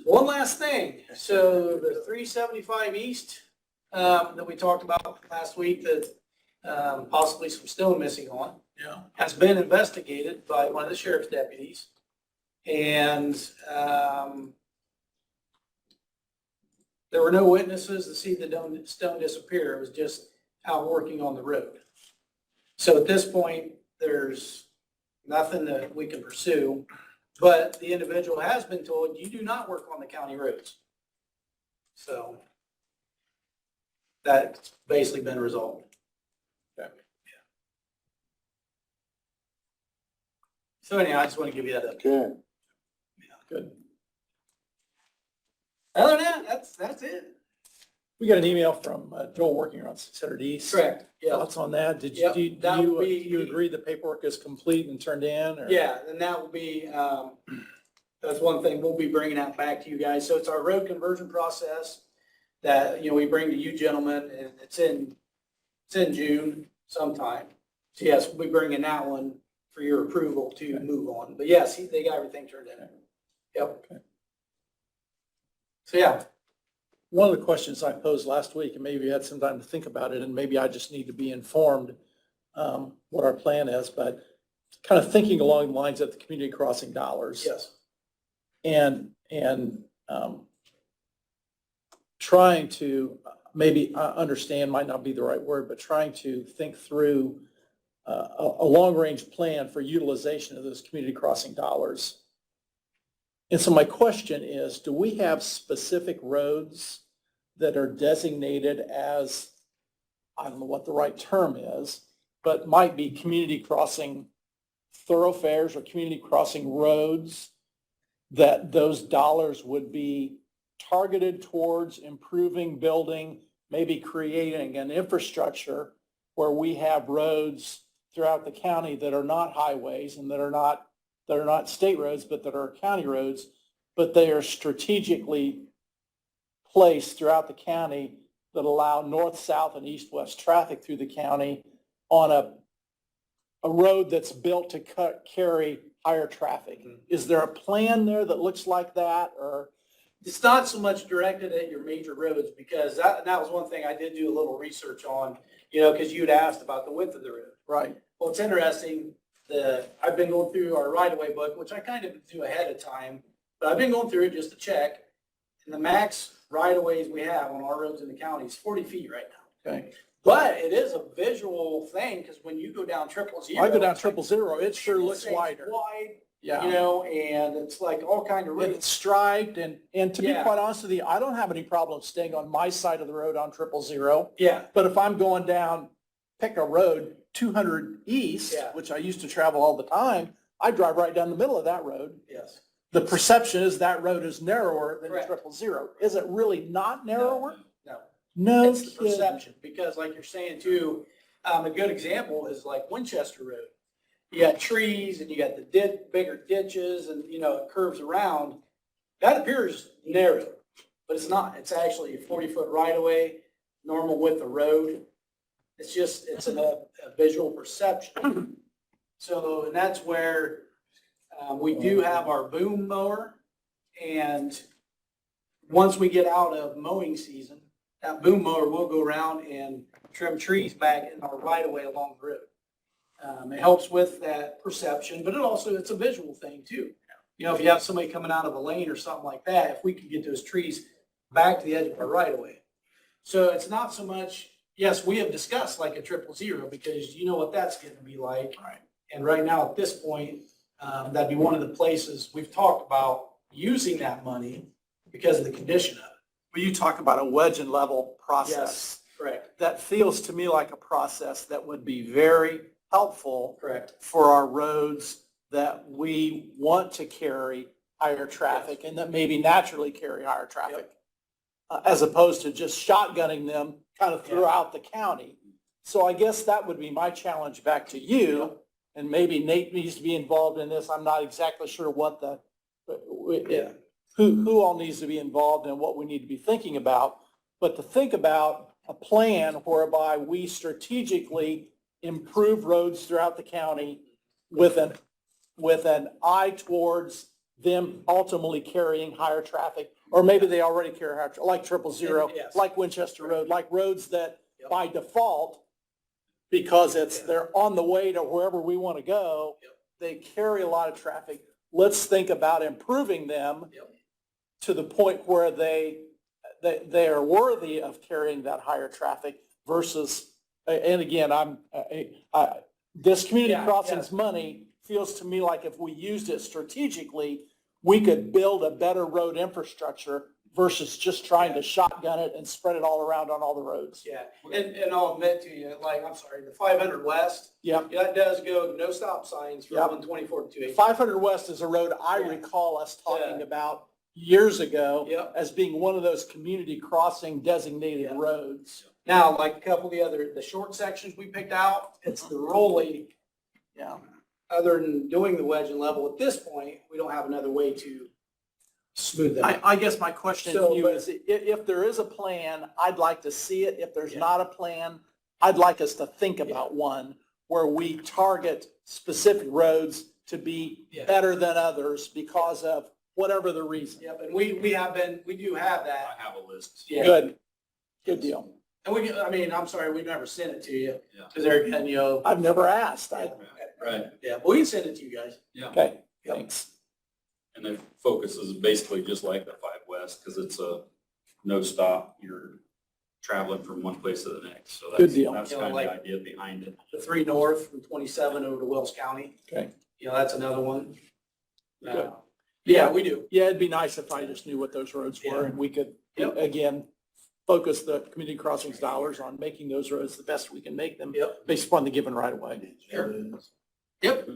One last thing. So the 375 East, that we talked about last week, that, possibly some stone missing on, Yeah. has been investigated by one of the sheriff's deputies. And, there were no witnesses to see the stone disappear. It was just out working on the road. So at this point, there's nothing that we can pursue, but the individual has been told, you do not work on the county roads. So that's basically been resolved. Okay. So anyhow, I just want to give you that update. Okay. Good. Other than that, that's it. We got an email from Joel working on 600 East. Correct. Yeah. Thoughts on that? Did you, Yep, do that you, would be- do you agree the paperwork is complete and turned in? Or? Yeah, and that will be, that's one thing, we'll be bringing that back to you guys. So it's our road conversion process that, we bring to you gentlemen, and it's in June sometime. So yes, we'll be bringing that one for your approval to move on. But yes, they got everything turned in. Yep. Okay. So yeah, One of the questions I posed last week, and maybe you had some time to think about it, and maybe I just need to be informed what our plan is, but kind of thinking along the lines of the community crossing dollars. yes, And trying to maybe understand might not be the right word, but trying to think through a long-range plan for utilization of those community crossing dollars. And so my question is, do we have specific roads that are designated as, I don't know what the right term is, but might be community crossing thoroughfares or community crossing roads that those dollars would be targeted towards improving, building, maybe creating an infrastructure where we have roads throughout the county that are not highways and that are not state roads, but that are county roads, but they are strategically placed throughout the county that allow north, south, and east-west traffic through the county on a road that's built to carry higher traffic. Is there a plan there that looks like that, or? it's not so much directed at your major roads, because that was one thing I did do a little research on, because you'd asked about the width of the road. Right. Well, it's interesting, I've been going through our right-of-way book, which I kind of do ahead of time, but I've been going through it just to check. And the max right-of-ways we have on our roads in the county is 40 feet right now. Okay. But it is a visual thing, because when you go down 000. I go down 000, it sure looks it's wider. wide, Yeah. and it's like all kind of And roads. it's striped, and to be Yeah. quite honest with you, I don't have any problem staying on my side of the road on 000. Yeah, But if I'm going down, pick a road, 200 east, Yeah. which I used to travel all the time, I drive right down the middle of that road. yes. The perception is that road is narrower than Correct. 000. Is it really not narrower? No. No It's the kidding. perception, because like you're saying too, a good example is like Winchester Road. You got trees and you got the bigger ditches, and it curves around. That appears narrow, but it's not. It's actually a 40-foot right-of-way, normal width of road. It's a visual perception. So, and that's where we do have our boom mower, and once we get out of mowing season, that boom mower will go around and trim trees back in our right of way along the road. It helps with that perception, but it's a visual thing too. If you have somebody coming out of a lane or something like that, if we can get those trees back to the edge of our right of way. So it's not so much, yes, we have discussed like a 000, because you know what that's going to be like. Right. And right now at this point, that'd be one of the places we've talked about using that money because of the condition of it. Well, you talk about a wedge and level process. Yes, correct, That feels to me like a process that would be very helpful correct. for our roads that we want to carry higher traffic and that maybe naturally carry higher traffic, as opposed to just shotgunning them kind of throughout the county. So I guess that would be my challenge back to you, and maybe Nate needs to be involved in this. I'm not exactly sure what the Yeah. who all needs to be involved and what we need to be thinking about, but to think about a plan whereby we strategically improve roads throughout the county with an eye towards them ultimately carrying higher traffic, or maybe they already carry higher, like 000, Yes. like Winchester Road, like roads that Yep. by default, because Yeah. they're on the way to wherever we want to go, Yep. they carry a lot of traffic. Let's think about improving them Yep. to the point where they are worthy of carrying that higher traffic versus, and again, this community Yeah, crossings money feels to me like if we used it strategically, we could build a better road infrastructure versus just trying to shotgun it and spread it all around on all the roads. Yeah, and I'll admit to you, like, I'm sorry, the 500 West, Yep. that does go, no stop signs from Yep. 124 to 280. 500 West is a road I Yeah. recall us talking Yeah. about years ago Yep. as being one of those community crossing designated Yeah. roads. Now, like a couple of the short sections we picked out, it's the rolling. Yeah. Other than doing the wedge and level, at this point, we don't have another way to smooth that. I guess my question So, to you but- is, if there is a plan, I'd like to see it. If there's Yeah. not a plan, I'd like us to think about one where we target specific roads to be Yeah. better than others because of whatever the reason. Yep, and we do have I that. have a list. Yeah. Good deal. And I'm sorry, we never sent it to you, Yeah. because there again, I've never asked. Right. yeah, but we can send it to you guys. Yeah. Okay, thanks. And the focus is basically just like the 5 West, because it's a no stop. You're traveling from one place to the next. So Good that's, deal. that's You know, kind of like- the idea behind it. The 3 north from 27 over to Wells County. Okay. That's another one. Good. Yeah, we do. Yeah, it'd be nice if I just knew what those roads were and we could, Yep. again, focus the community crossings dollars on making those roads the best we can make them Yep. based upon the given right of way. Sure. Yep.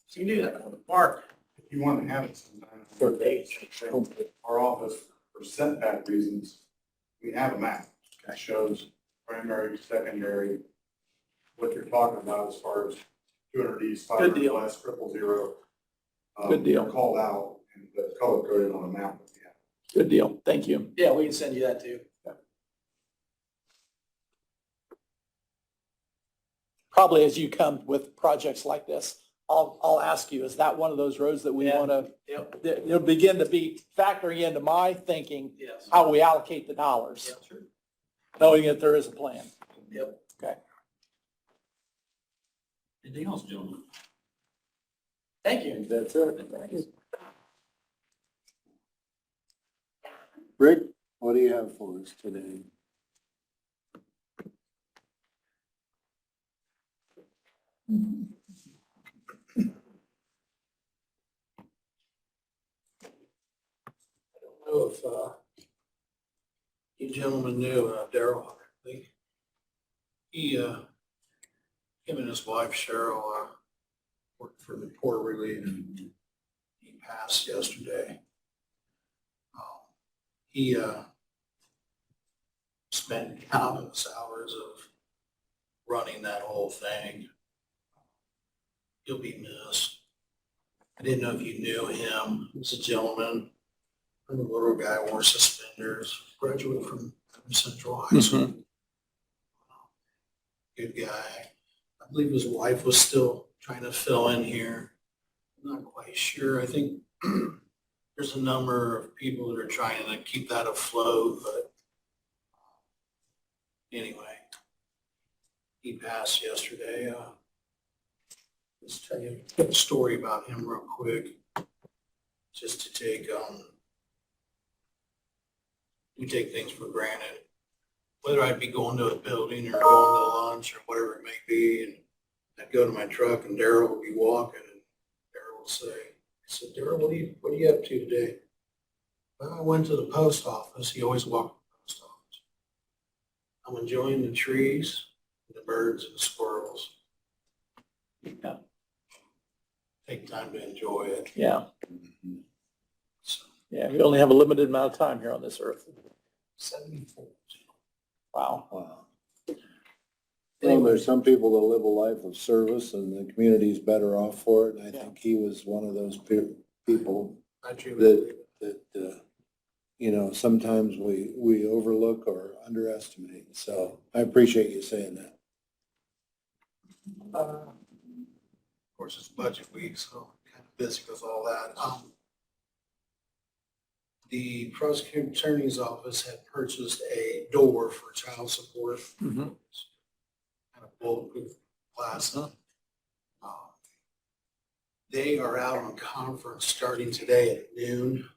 So you do that. Mark. If you want to have it sometime. For dates. Our office, for setback reasons, we have a map that shows primary, secondary, what you're talking about as far as 200 east, Good 500 deal. west, 000. Good deal. They're called out and the color coded on a map. that we have. Good deal. Thank you. Yeah, we can send you that too. Probably as you come with projects like this, I'll ask you, is that one of those roads that we Yeah. want to, Yep. it'll begin to be factoring into my thinking, Yes. how we allocate the dollars, Yep. Sure. knowing that there is a plan. Yep. Anything else, gentlemen? Thank you. That's it. Rick, what do you have for us today? I don't know if you gentlemen knew Darrell Hucker. Him and his wife Cheryl worked for the Poor Relief. He passed yesterday. He spent countless hours of running that whole thing. He'll be missed. I didn't know if you knew him. He was a gentleman. A little guy, wore suspenders, graduated from Central High School. Good guy. I believe his wife was still trying to fill in here. I'm not quite sure. I think there's a number of people that are trying to keep that afloat, but anyway, he passed yesterday. Let's tell you a story about him real quick, just to take, we take things for granted. Whether I'd be going to a building or going to lunch or whatever it may be, and I'd go to my truck and Darrell would be walking and Darrell would say, I said, Darrell, what are you up to today? Well, I went to the post office. He always walked to the post office. I'm enjoying the trees, the birds and the squirrels. Yeah. Take time to enjoy it. Yeah. So, Yeah, we only have a limited amount of time here on this earth. 74. Wow. Wow. Well, there's some people that live a life of service and the community's better off for it, and I Yeah. think he was one of those people I truly believe that, you know, sometimes we overlook or underestimate. So I appreciate you saying that. Of course, it's budget week, so kind of busy with all that. The prosecuting attorney's office had purchased a door for child support, kind of bulletproof glass. They are out on conference starting today at noon.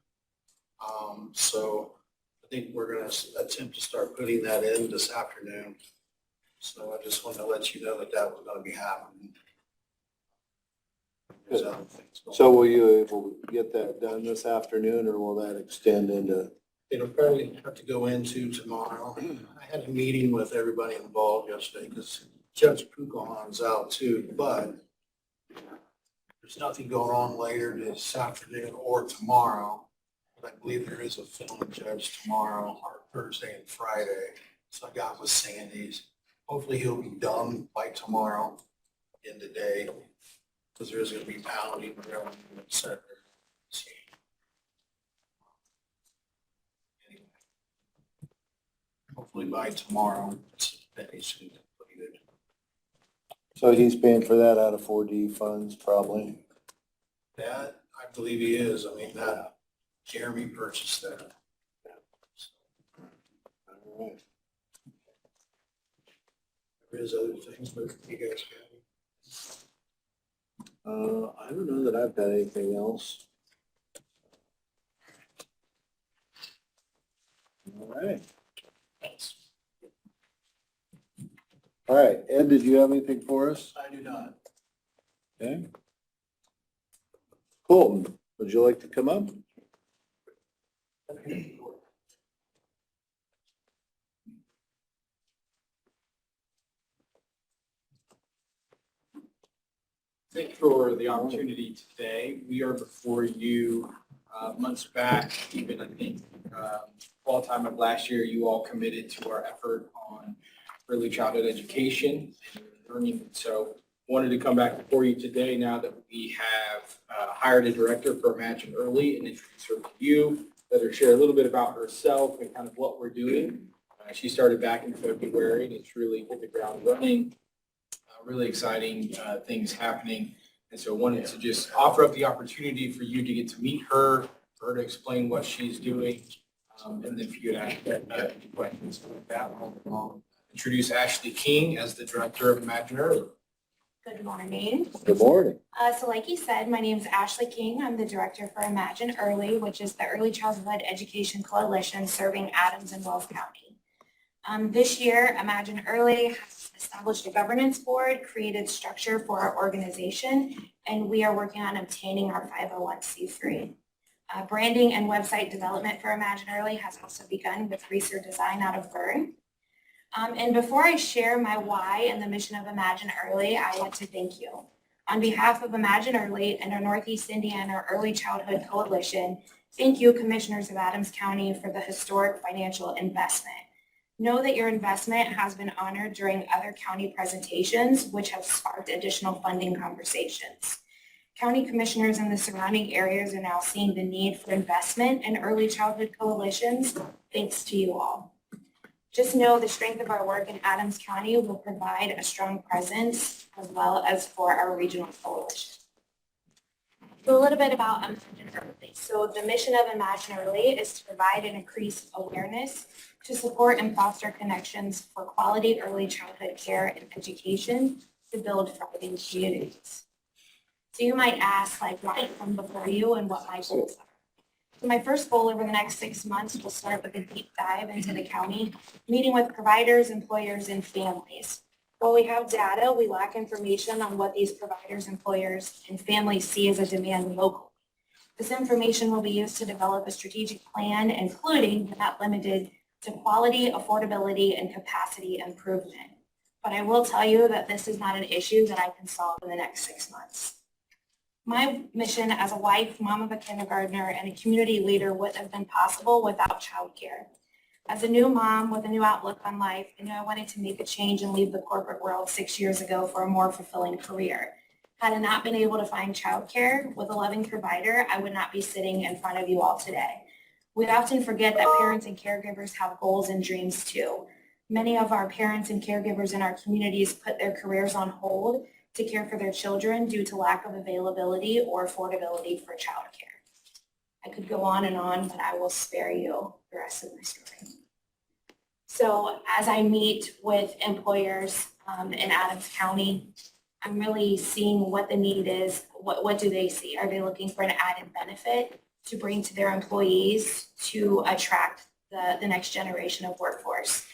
So I think we're going to attempt to start putting that in this afternoon. So I just wanted to let you know that that was going to be happening. There's other things going So on. will you able to get that done this afternoon, or will that extend into? It'll probably have to go into tomorrow. I had a meeting with everybody involved yesterday because Judge Pukahan's out too, but there's nothing going on later this afternoon or tomorrow. But I believe there is a film judge tomorrow or Thursday and Friday. So I got with Sandy's. Hopefully he'll be done by tomorrow in the day because there is going to be pounding around the center. Anyway, hopefully by tomorrow it's finished and completed. So he's paying for that out of 4D funds, probably. That, I believe he is. I mean, that Jeremy purchased that. All right. There is other things, but you guys got any? I don't know that I've got anything else. All right. All right, Ed, did you have anything for us? I do not. Okay. Colton, would you like to come up? Thank you for the opportunity today. We are before you months back, even I think fall time of last year, you all committed to our effort on early childhood education and learning. So wanted to come back before you today now that we have hired a director for Imagine Early and introduce her to you, let her share a little bit about herself and kind of what we're doing. She started back in February and it's really hit the ground running. Really exciting things happening. And so wanted to just offer up the opportunity for you to get to meet her, for her to explain what she's doing, and then for you to ask any questions with that. I'll introduce Ashley King as the director of Imagine Early. Good morning. Good morning. So like you said, my name is Ashley King. I'm the director for Imagine Early, which is the Early Childhood Education Coalition serving Adams and Wells County. This year, Imagine Early has established a governance board, created structure for our organization, and we are working on obtaining our 501c3. Branding and website development for Imagine Early has also begun with Research Design out of Bern. And before I share my why and the mission of Imagine Early, I want to thank you. On behalf of Imagine Early and our Northeast Indiana Early Childhood Coalition, thank you, Commissioners of Adams County, for the historic financial investment. Know that your investment has been honored during other county presentations, which have sparked additional funding conversations. County commissioners in the surrounding areas are now seeing the need for investment in early childhood coalitions, thanks to you all. Just know the strength of our work in Adams County will provide a strong presence as well as for our regional coalition. So a little bit about Imagine Early. So the mission of Imagine Early is to provide and increase awareness to support and foster connections for quality early childhood care and education to build thriving communities. So you might ask, like, why come before you and what my goals are? So my first goal over the next 6 months will start with a deep dive into the county, meeting with providers, employers, and families. While we have data, we lack information on what these providers, employers, and families see as a demand locally. This information will be used to develop a strategic plan, including, but not limited to quality, affordability, and capacity improvement. But I will tell you that this is not an issue that I can solve in the next 6 months. My mission as a wife, mom of a kindergartner, and a community leader wouldn't have been possible without childcare. As a new mom with a new outlook on life, I knew I wanted to make a change and leave the corporate world 6 years ago for a more fulfilling career. Had I not been able to find childcare with a loving provider, I would not be sitting in front of you all today. We often forget that parents and caregivers have goals and dreams too. Many of our parents and caregivers in our communities put their careers on hold to care for their children due to lack of availability or affordability for childcare. I could go on, but I will spare you the rest of my story. So as I meet with employers in Adams County, I'm really seeing what the need is. What do they see? Are they looking for an added benefit to bring to their employees to attract the next generation of workforce?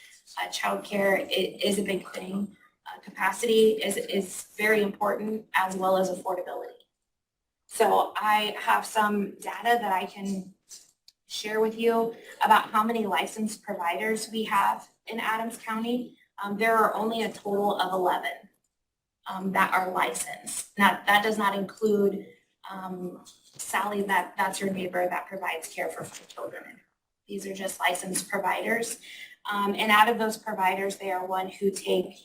Childcare is a big thing. Capacity is very important, as well as affordability. So I have some data that I can share with you about how many licensed providers we have in Adams County. There are only a total of 11 that are licensed. Now, that does not include Sally, that's your neighbor that provides care for 5 children. These are just licensed providers. And out of those providers, they are one who take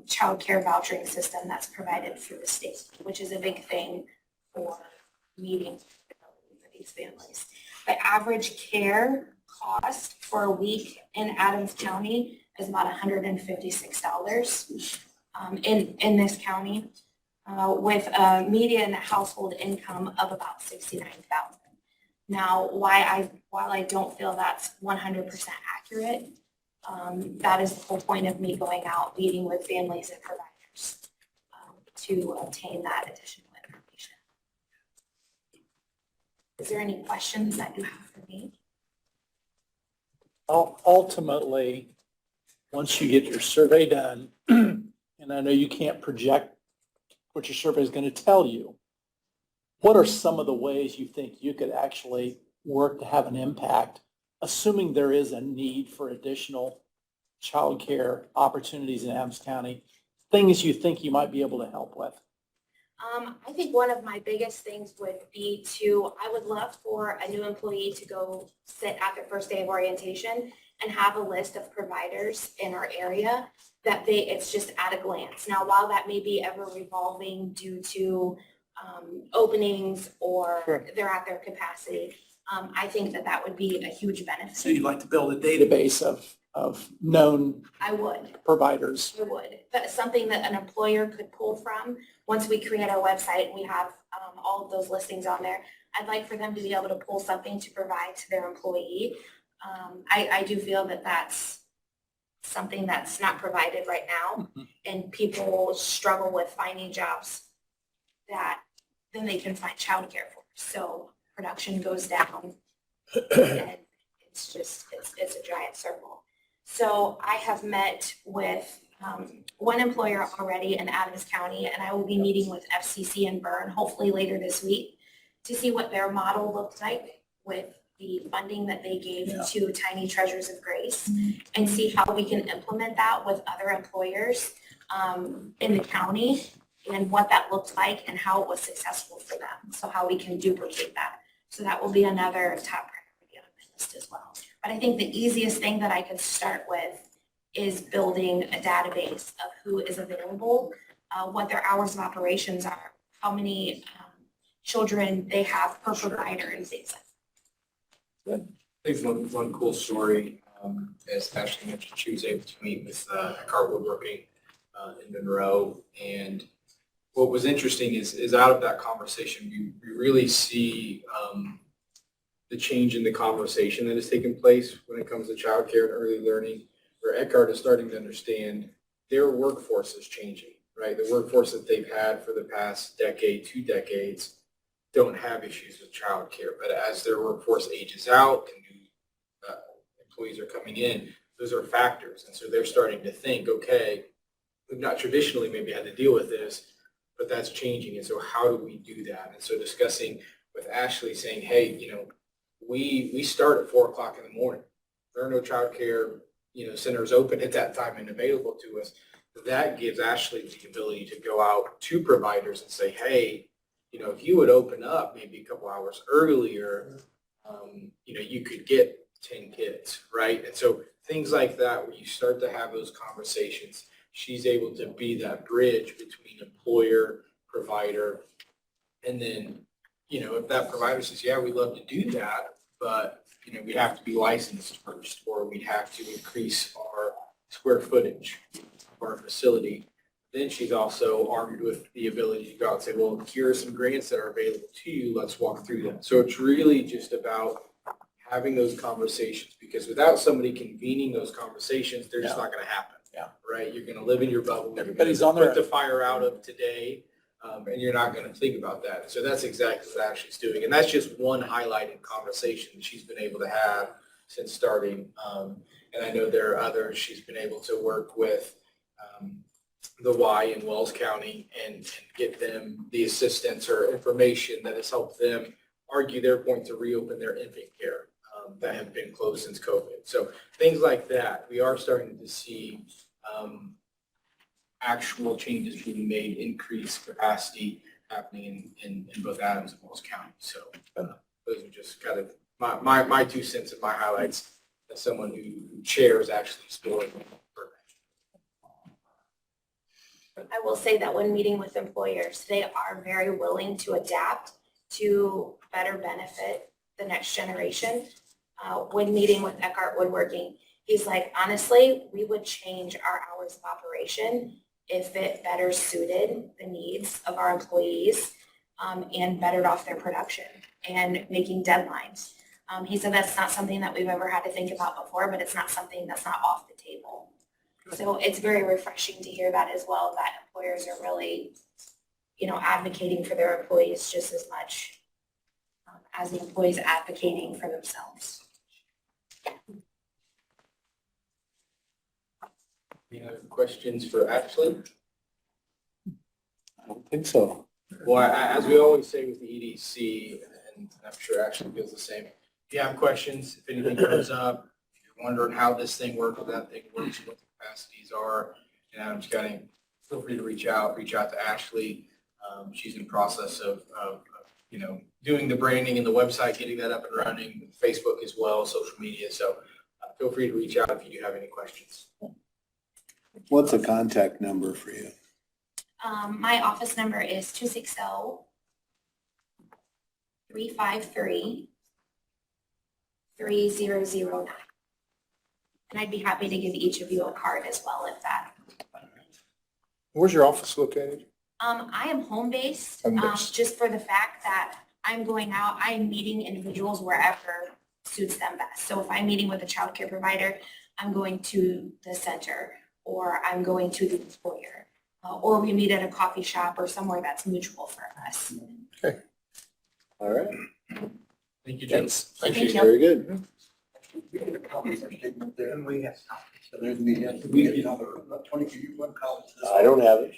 child care vouchering system that's provided through the state, which is a big thing for meeting for these families. The average care cost for a week in Adams County is about $156 in this county, with a median household income of about $69,000. Now, while I don't feel that's 100% accurate, that is the whole point of me going out, meeting with families and providers to obtain that additional information. Is there any questions that you have for me? Ultimately, once you get your survey done, and I know you can't project what your survey is going to tell you, what are some of the ways you think you could actually work to have an impact, assuming there is a need for additional childcare opportunities in Adams County, things you think you might be able to help with? I think one of my biggest things would be I would love for a new employee to go sit at their first day of orientation and have a list of providers in our area that it's just at a glance. Now, while that may be ever revolving due to openings or they're at their capacity, I think that would be a huge benefit. So you'd like to build a database of known providers? I would. That's something that an employer could pull from. Once we create our website and we have all of those listings on there, I'd like for them to be able to pull something to provide to their employee. I do feel that that's something that's not provided right now, and people struggle with finding jobs that then they can find childcare for. So production goes down, and it's a giant circle. So I have met with one employer already in Adams County, and I will be meeting with FCC and Byrne hopefully later this week to see what their model looks like with the funding that they gave to Tiny Treasures of Grace, and see how we can implement that with other employers in the county, and what that looked like and how it was successful for them. So how we can duplicate that. So that will be another top priority on my list as well. But I think the easiest thing that I could start with is building a database of who is available, what their hours of operations are, how many children they have per provider, and things like that. I think one cool story, as Ashley mentioned, she was able to meet with Eckhart Woodworking in Monroe. And what was interesting is out of that conversation, we really see the change in the conversation that has taken place when it comes to childcare and early learning, where Eckhart is starting to understand their workforce is changing, right? The workforce that they've had for the past decade, 2 decades, don't have issues with childcare. But as their workforce ages out and new employees are coming in, those are factors. And so they're starting to think, okay, we've not traditionally maybe had to deal with this, but that's changing. And so how do we do that? And so discussing with Ashley, saying, hey, we start at 4 o'clock in the morning. There are no childcare, centers open at that time and available to us. That gives Ashley the ability to go out to providers and say, hey, if you would open up maybe a couple hours earlier, you could get 10 kids, right? And so things like that, where you start to have those conversations, she's able to be that bridge between employer, provider. And then, if that provider says, yeah, we'd love to do that, but, we'd have to be licensed first, or we'd have to increase our square footage of our facility. Then she's also armed with the ability to go out and say, well, here are some grants that are available to you. Let's walk through them. So it's really just about having those conversations, because without somebody convening those conversations, they're just not going to happen. Yeah. Right? You're going to live in your bubble. Everybody's You're on gonna their- put the fire out of today, and you're not going to think about that. So that's exactly what Ashley's doing. And that's just one highlighted conversation she's been able to have since starting. And I know there are others she's been able to work with, the Y in Wells County and get them the assistance or information that has helped them argue their point to reopen their infant care that have been closed since COVID. So things like that, we are starting to see actual changes being made, increased capacity happening in both Adams and Wells County. So those are just kind of my 2 cents and my highlights as someone who chairs actually exploring programs. I will say that when meeting with employers, they are very willing to adapt to better benefit the next generation. When meeting with Eckhart Woodworking, he's like, honestly, we would change our hours of operation if it better suited the needs of our employees and bettered off their production and making deadlines. He said that's not something that we've ever had to think about before, but it's not something that's not off the table. So it's very refreshing to hear that as well, that employers are really, advocating for their employees just as much as the employees advocating for themselves. Any other questions for Ashley? I don't think so. Well, as we always say with the EDC, and I'm sure Ashley feels the same, if you have questions, if anything comes up, if you're wondering how this thing works, what that thing works, what the capacities are in Adams County, feel free to reach out to Ashley. She's in process of doing the branding and the website, getting that up and running, Facebook as well, social media. So feel free to reach out if you do have any questions. What's a contact number for you? My office number is 260-353-3009. And I'd be happy to give each of you a card as well if that. Where's your office located? I am home-based, Home-based. just for the fact that I'm going out, I'm meeting individuals wherever suits them best. So if I'm meeting with a child care provider, I'm going to the center, or I'm going to the employer, or we meet at a coffee shop or somewhere that's mutual for us. All right. Thank you, Jim. Thank you. Very good. I don't have it.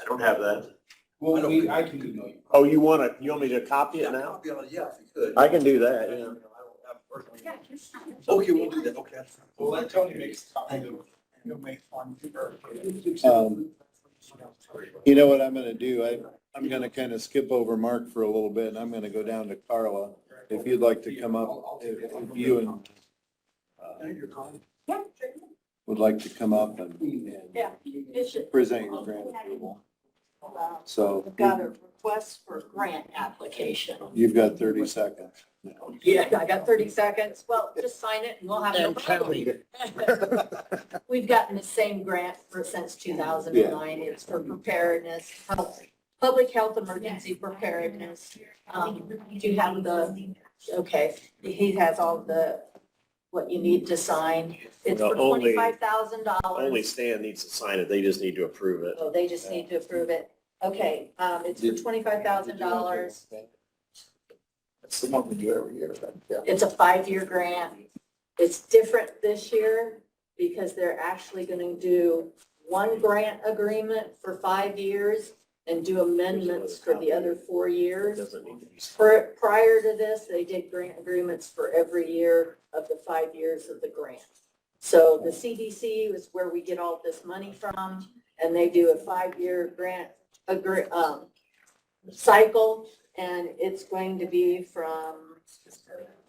I don't have that. Well, I can email you. Oh, you want me to copy it now? Yeah, if you could. I can do that, yeah. Okay, we'll do that, okay. Well, let Tony make a copy. He'll make one. You know what I'm gonna do? I'm gonna kind of skip over Mark for a little bit, and I'm gonna go down to Carla. If you'd like to come up, if you and would like to come up and present your grant approval. So We've got a request for grant application. you've got 30 seconds. Yeah, I got 30 seconds. Well, just sign it and we'll have no problem. We've gotten the same grant since 2009. It's for preparedness, public health emergency preparedness. Do you have okay, he has all what you need to sign. It's for Well, only $25,000. Stan needs to sign it. They just need to approve it. So they just need to approve it. Okay, it's for $25,000. That's the one we do every year, right? Yeah. It's a 5-year grant. It's different this year because they're actually going to do one grant agreement for 5 years and do amendments for the other 4 years. Doesn't need to be. Prior to this, they did grant agreements for every year of the 5 years of the grant. So the CDC is where we get all this money from, and they do a 5-year grant cycle, and it's going to be from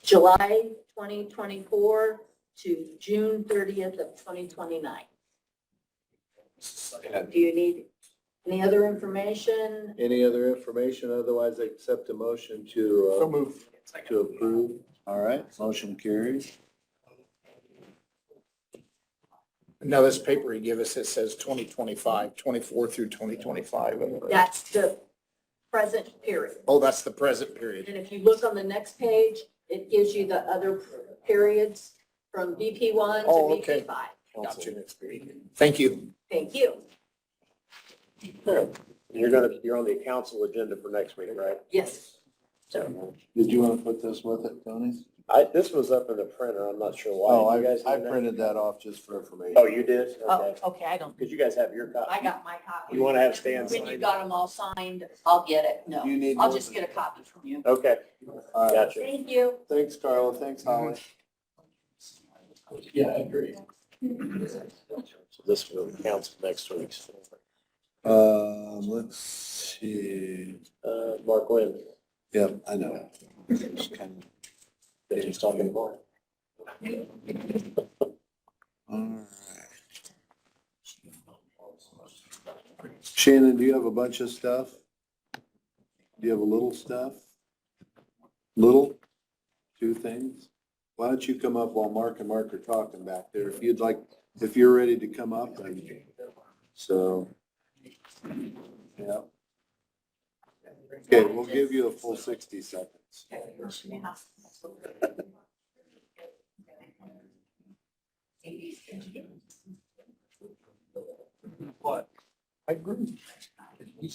July 2024 to June 30th of 2029. Do you need Any other information? Any other information? Otherwise, I accept a motion to approve. All right, motion carries. Now, this paper he gave us, it says 2025, 24 through 2025. That's the present period. Oh, that's the present period. And if you look on the next page, it gives you the other periods from BP one to Oh, okay. BP five. Gotcha. Thank you. Thank you. You're on the council agenda for next week, right? Yes. So, Did you want to put this with it, Tony? this was up in the printer. I'm not sure Oh, why. You guys I did that? printed that off just for information. Oh, you did? Oh, Okay. okay, I don't. Because you guys have your copy. I got my copy. You wanna have Stan When you sign? got them all signed, I'll get it. No, You need I'll more just than- get a copy from you. Okay, All right. gotcha. Thank you. Thanks, Carla. Thanks, Holly. Yeah, I agree. So this will be council next week. Let's see. Mark Lynn, Yep, I know. Just kind that he's talking about. of- All right. Shannon, do you have a bunch of stuff? Do you have a little stuff? Little? Two things? Why don't you come up while Mark and Mark are talking back there? If you'd like, if you're ready to come up, then, so. Yeah. Okay, we'll give you a full 60 seconds. What? I agree. It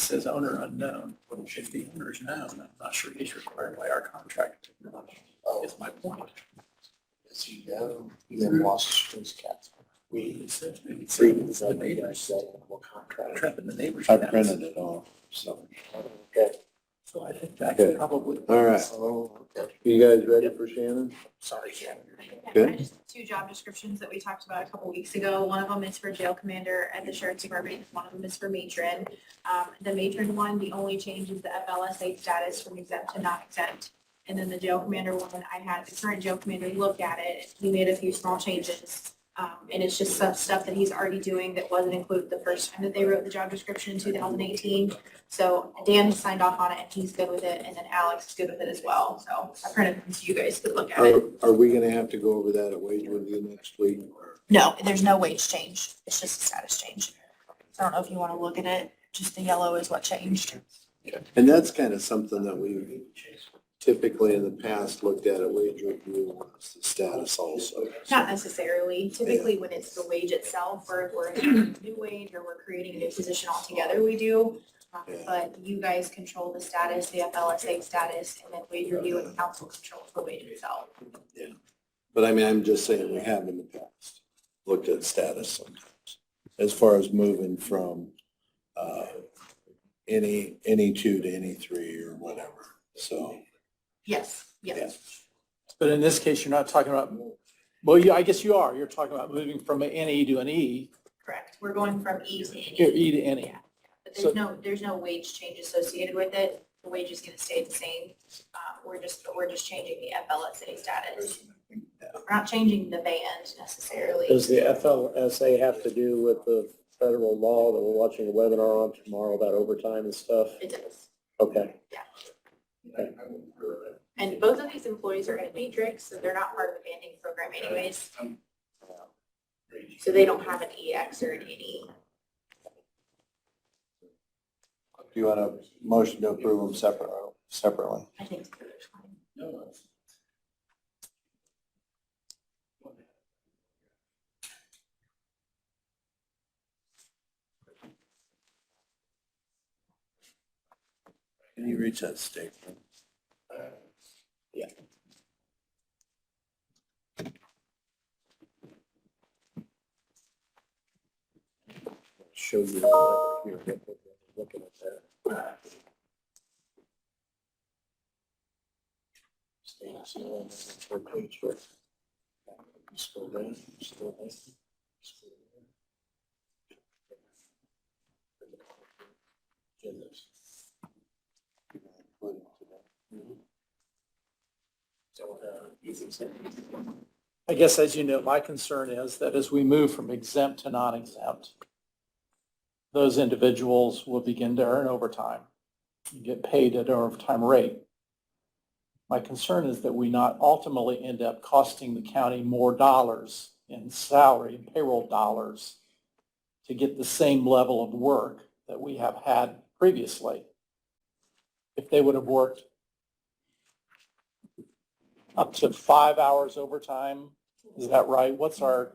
says owner unknown. If the owner is known, I'm not sure he's required by our contract. Is my point. He then lost his cats. The neighbors, trapping the neighbors. I printed it off, so. Okay. So I think that could probably. All right. You guys ready for Shannon? Sorry, Shannon. Good. I just have two job descriptions that we talked about a couple weeks ago. One of them is for jail commander at the sheriff's department. One of them is for matron. The matron one, the only change is the FLSA status from exempt to not exempt. And then the jail commander one, I had the current jail commander look at it. He made a few small changes. And it's just some stuff that he's already doing that wasn't included the first time that they wrote the job description in 2018. So Dan has signed off on it and he's good with it. And then Alex is good with it as well. So I printed them so you guys could look at it. Are we gonna have to go over that at wage review next week? No, there's no wage change. It's just a status change. I don't know if you want to look at it. Just the yellow is what changed. And that's kind of something that we typically in the past looked at wage review, was the status also. Not necessarily. Typically, when it's the wage itself, or if we're in a new wage or we're creating a new position altogether, we do. But you guys control the status, the FLSA status, and then wage review and council controls the wage itself. Yeah. But I mean, I'm just saying we have in the past looked at status sometimes. As far as moving from, any two to any three or whatever, so. Yes, yes. But in this case, you're not talking about, well, yeah, I guess you are. You're talking about moving from an NE to an E, Correct. We're going from E to or N. E to NE. Yeah. But there's no wage change associated with it. The wage is gonna stay the same. We're just changing the FLSA status. We're not changing the band necessarily. Does the FLSA have to do with the federal law that we're watching a webinar on tomorrow about overtime and stuff? It does. Okay. And both of these employees are in Matrix, so they're not part of the banding program anyways. So they don't have an EX or an NE. Do you want a motion to approve them separately? I think so. Can you reach that statement? Yeah. Show you here, looking at that. Page here. Scroll down, scroll down. Agendas. So, easy. I guess, as you know, my concern is that as we move from exempt to non-exempt, those individuals will begin to earn overtime and get paid at an overtime rate. My concern is that we not ultimately end up costing the county more dollars in salary and payroll dollars to get the same level of work that we have had previously. If they would have worked up to 5 hours overtime, is that right? What's our,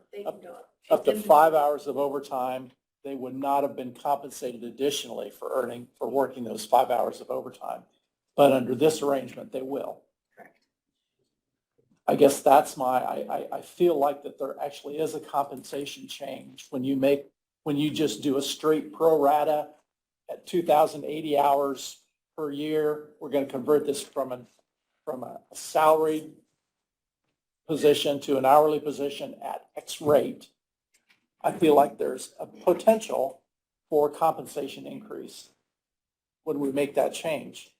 up to 5 hours of overtime, they would not have been compensated additionally for working those 5 hours of overtime. But under this arrangement, they will. Correct. I guess that's I feel like that there actually is a compensation change when you just do a straight pro rata at 2,080 hours per year. We're going to convert this from a salaried position to an hourly position at X rate. I feel like there's a potential for compensation increase when we make that change.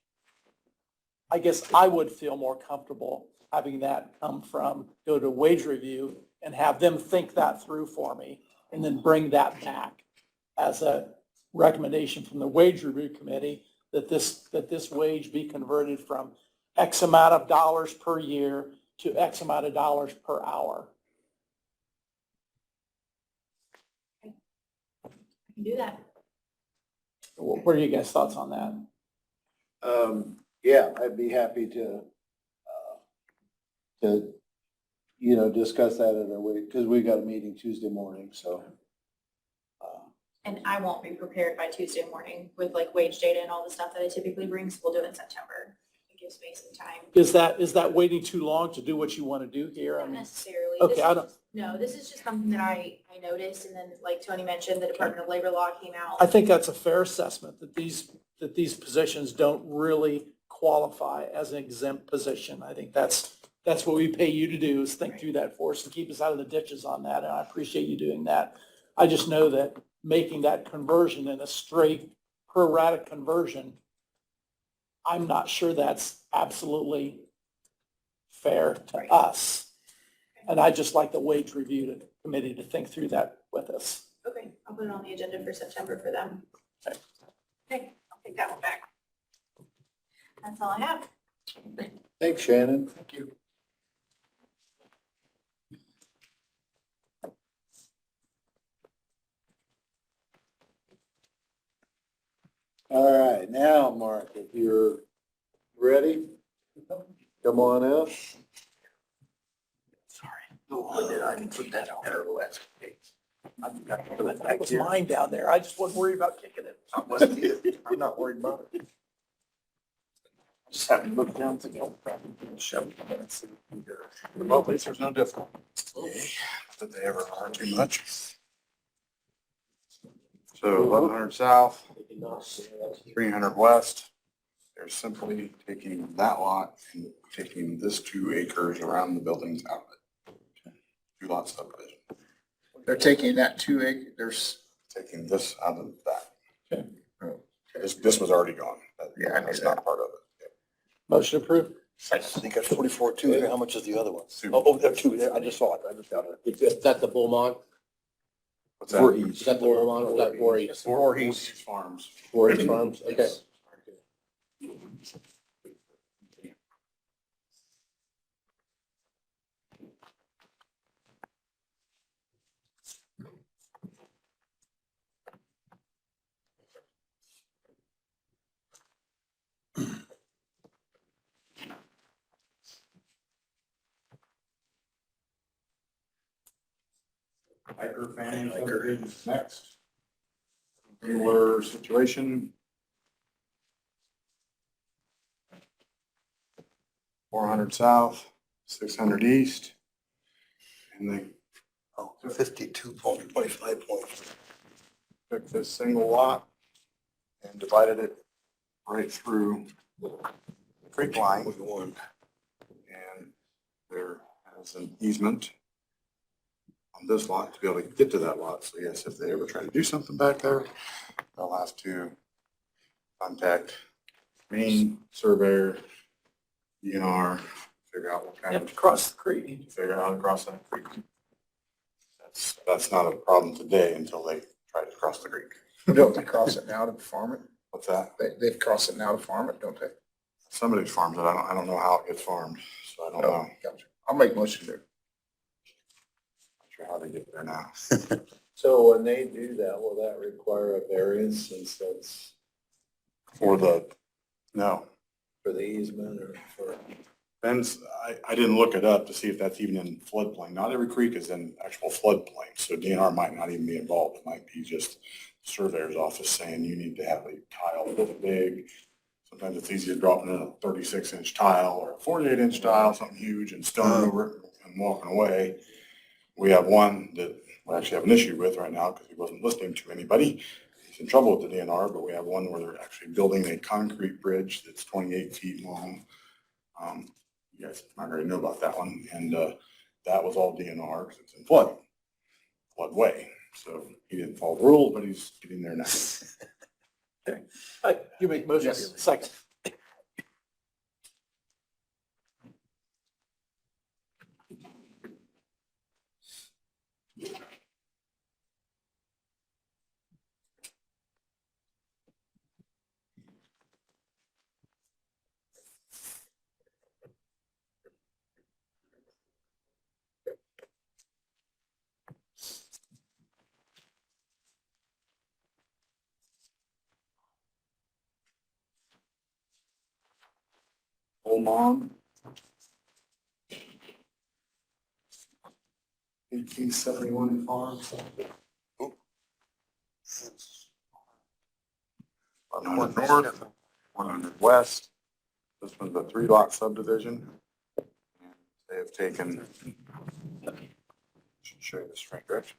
I guess I would feel more comfortable having that go to wage review and have them think that through for me and then bring that back as a recommendation from the wage review committee that this wage be converted from X amount of dollars per year to X amount of dollars per hour. I can do that. What are you guys' thoughts on that? Yeah, I'd be happy to, discuss that in a way, because we got a meeting Tuesday morning, so. And I won't be prepared by Tuesday morning with like wage data and all the stuff that I typically bring, so we'll do it in September. It gives me some time. Is that waiting too long to do what you want to do here? I Not mean, necessarily. okay, This I is don't, just- No, this is just something that I noticed, and then like Tony mentioned, the Department of Labor law came out. I think that's a fair assessment that these positions don't really qualify as an exempt position. I think that's what we pay you to do, is think through that for us and keep us out of the ditches on that. And I appreciate you doing that. I just know that making that conversion in a straight pro rata conversion, I'm not sure that's absolutely fair to us. And I just like the wage review committee to think through that with us. Okay, I'll put it on the agenda for September for them. Okay, I'll take that one back. That's all I have. Thanks, Shannon. Thank you. All right, now, Mark, if you're ready, come on up. Sorry. Oh, I didn't put that on there. That was mine down there. I just wasn't worried about kicking it. I'm not worried about it. Just have to look down to the shove it. Remotely, there's no difference. Did they ever are too much? So 1,100 south, 300 west, they're simply taking that lot and taking this 2 acres around the buildings out of it. 2 lot subdivision, They're taking that 2 acre, there's, taking this out of that. Okay. This was already gone. Yeah, I knew That's not part of it. Motion approved. I think that's 44.2. How much is the other one? Two. Oh, there are 2. I just saw it. I just got it. Is that the Bullmont? What's For that? Is that the Bullmont or is that Voorhees? Voorhees Farms. Voorhees Farms? Okay. Hiker family subdivision next. Similar situation. 400 south, 600 east. And they 52.25 took this single lot and divided it right through the creek line. And there is an easement on this lot to be able to get to that lot. So yes, if they ever try to do something back there, they'll have to contact Maine surveyor, DNR, figure out what kind have of, to cross the creek. figure out how to cross that creek. That's not a problem today until they try to cross the creek. Don't they cross it now to farm it? What's that? They've crossed it now to farm it, don't they? Somebody farms it. I don't know how it gets farmed, so I don't know. Oh, gotcha. I'll make motion there. Not sure how they get there now. So when they do that, will that require a variance since that's For the, no. for the easement or for? Ben's, I didn't look it up to see if that's even in floodplain. Not every creek is in actual floodplain, so DNR might not even be involved. It might be just the surveyor's office saying you need to have a tile this big. Sometimes it's easier dropping in a 36-inch tile or a 48-inch tile, something huge, and stoning over it and walking away. We have one that we actually have an issue with right now because he wasn't listening to anybody. He's in trouble with the DNR, but we have one where they're actually building a concrete bridge that's 28 feet long. You guys might already know about that one, and that was all DNR because it's in floodway. So he didn't follow the rules, but he's getting there now. You make motion. Yes. Second. Old Mom. 1871 farm. 100 north, 100 west. This one's a 3-lot subdivision. And they have taken, should show you this right direction.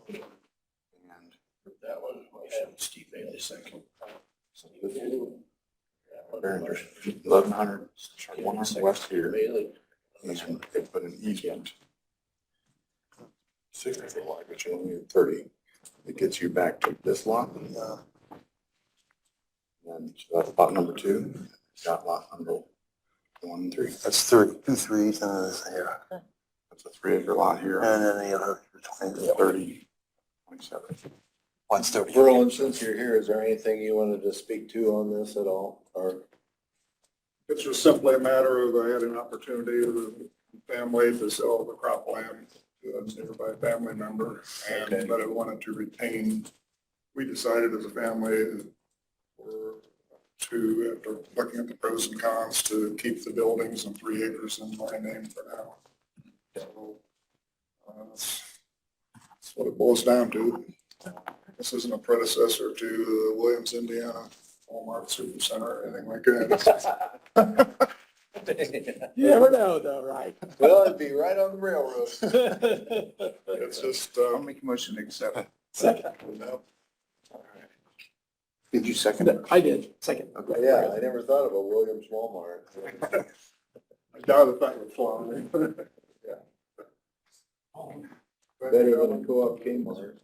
And That one, Steve Bailey second. there's 1,100, 100 west here. Bailey. And then they put an easement. 60 foot wide, which you only need 30. It gets you back to this lot. And so that's lot number 2. Got lot number 1 and 3. That's 2 threes and this here. That's a 3-acre lot here. And then the other 20. 30, 27. One's 30. Berlin, since you're here, is there anything you wanted to speak to on this at all, or? It's just simply a matter of I had an opportunity with a family to sell the cropland to a nearby family member, and but I wanted to retain. We decided as a family to, after looking at the pros and cons, to keep the buildings and 3 acres in my name for now. So that's what it boils down to. This isn't a predecessor to the Williams, Indiana Walmart Supercenter or anything like that. You never know though, right? Well, it'd be right on the railroad. It's just, I'll make a motion to accept. Second. Did you second it? I did. Second. Okay. Yeah, I never thought of a Williams Walmart. I doubt the fact that flying. Better than a co-op Kmart.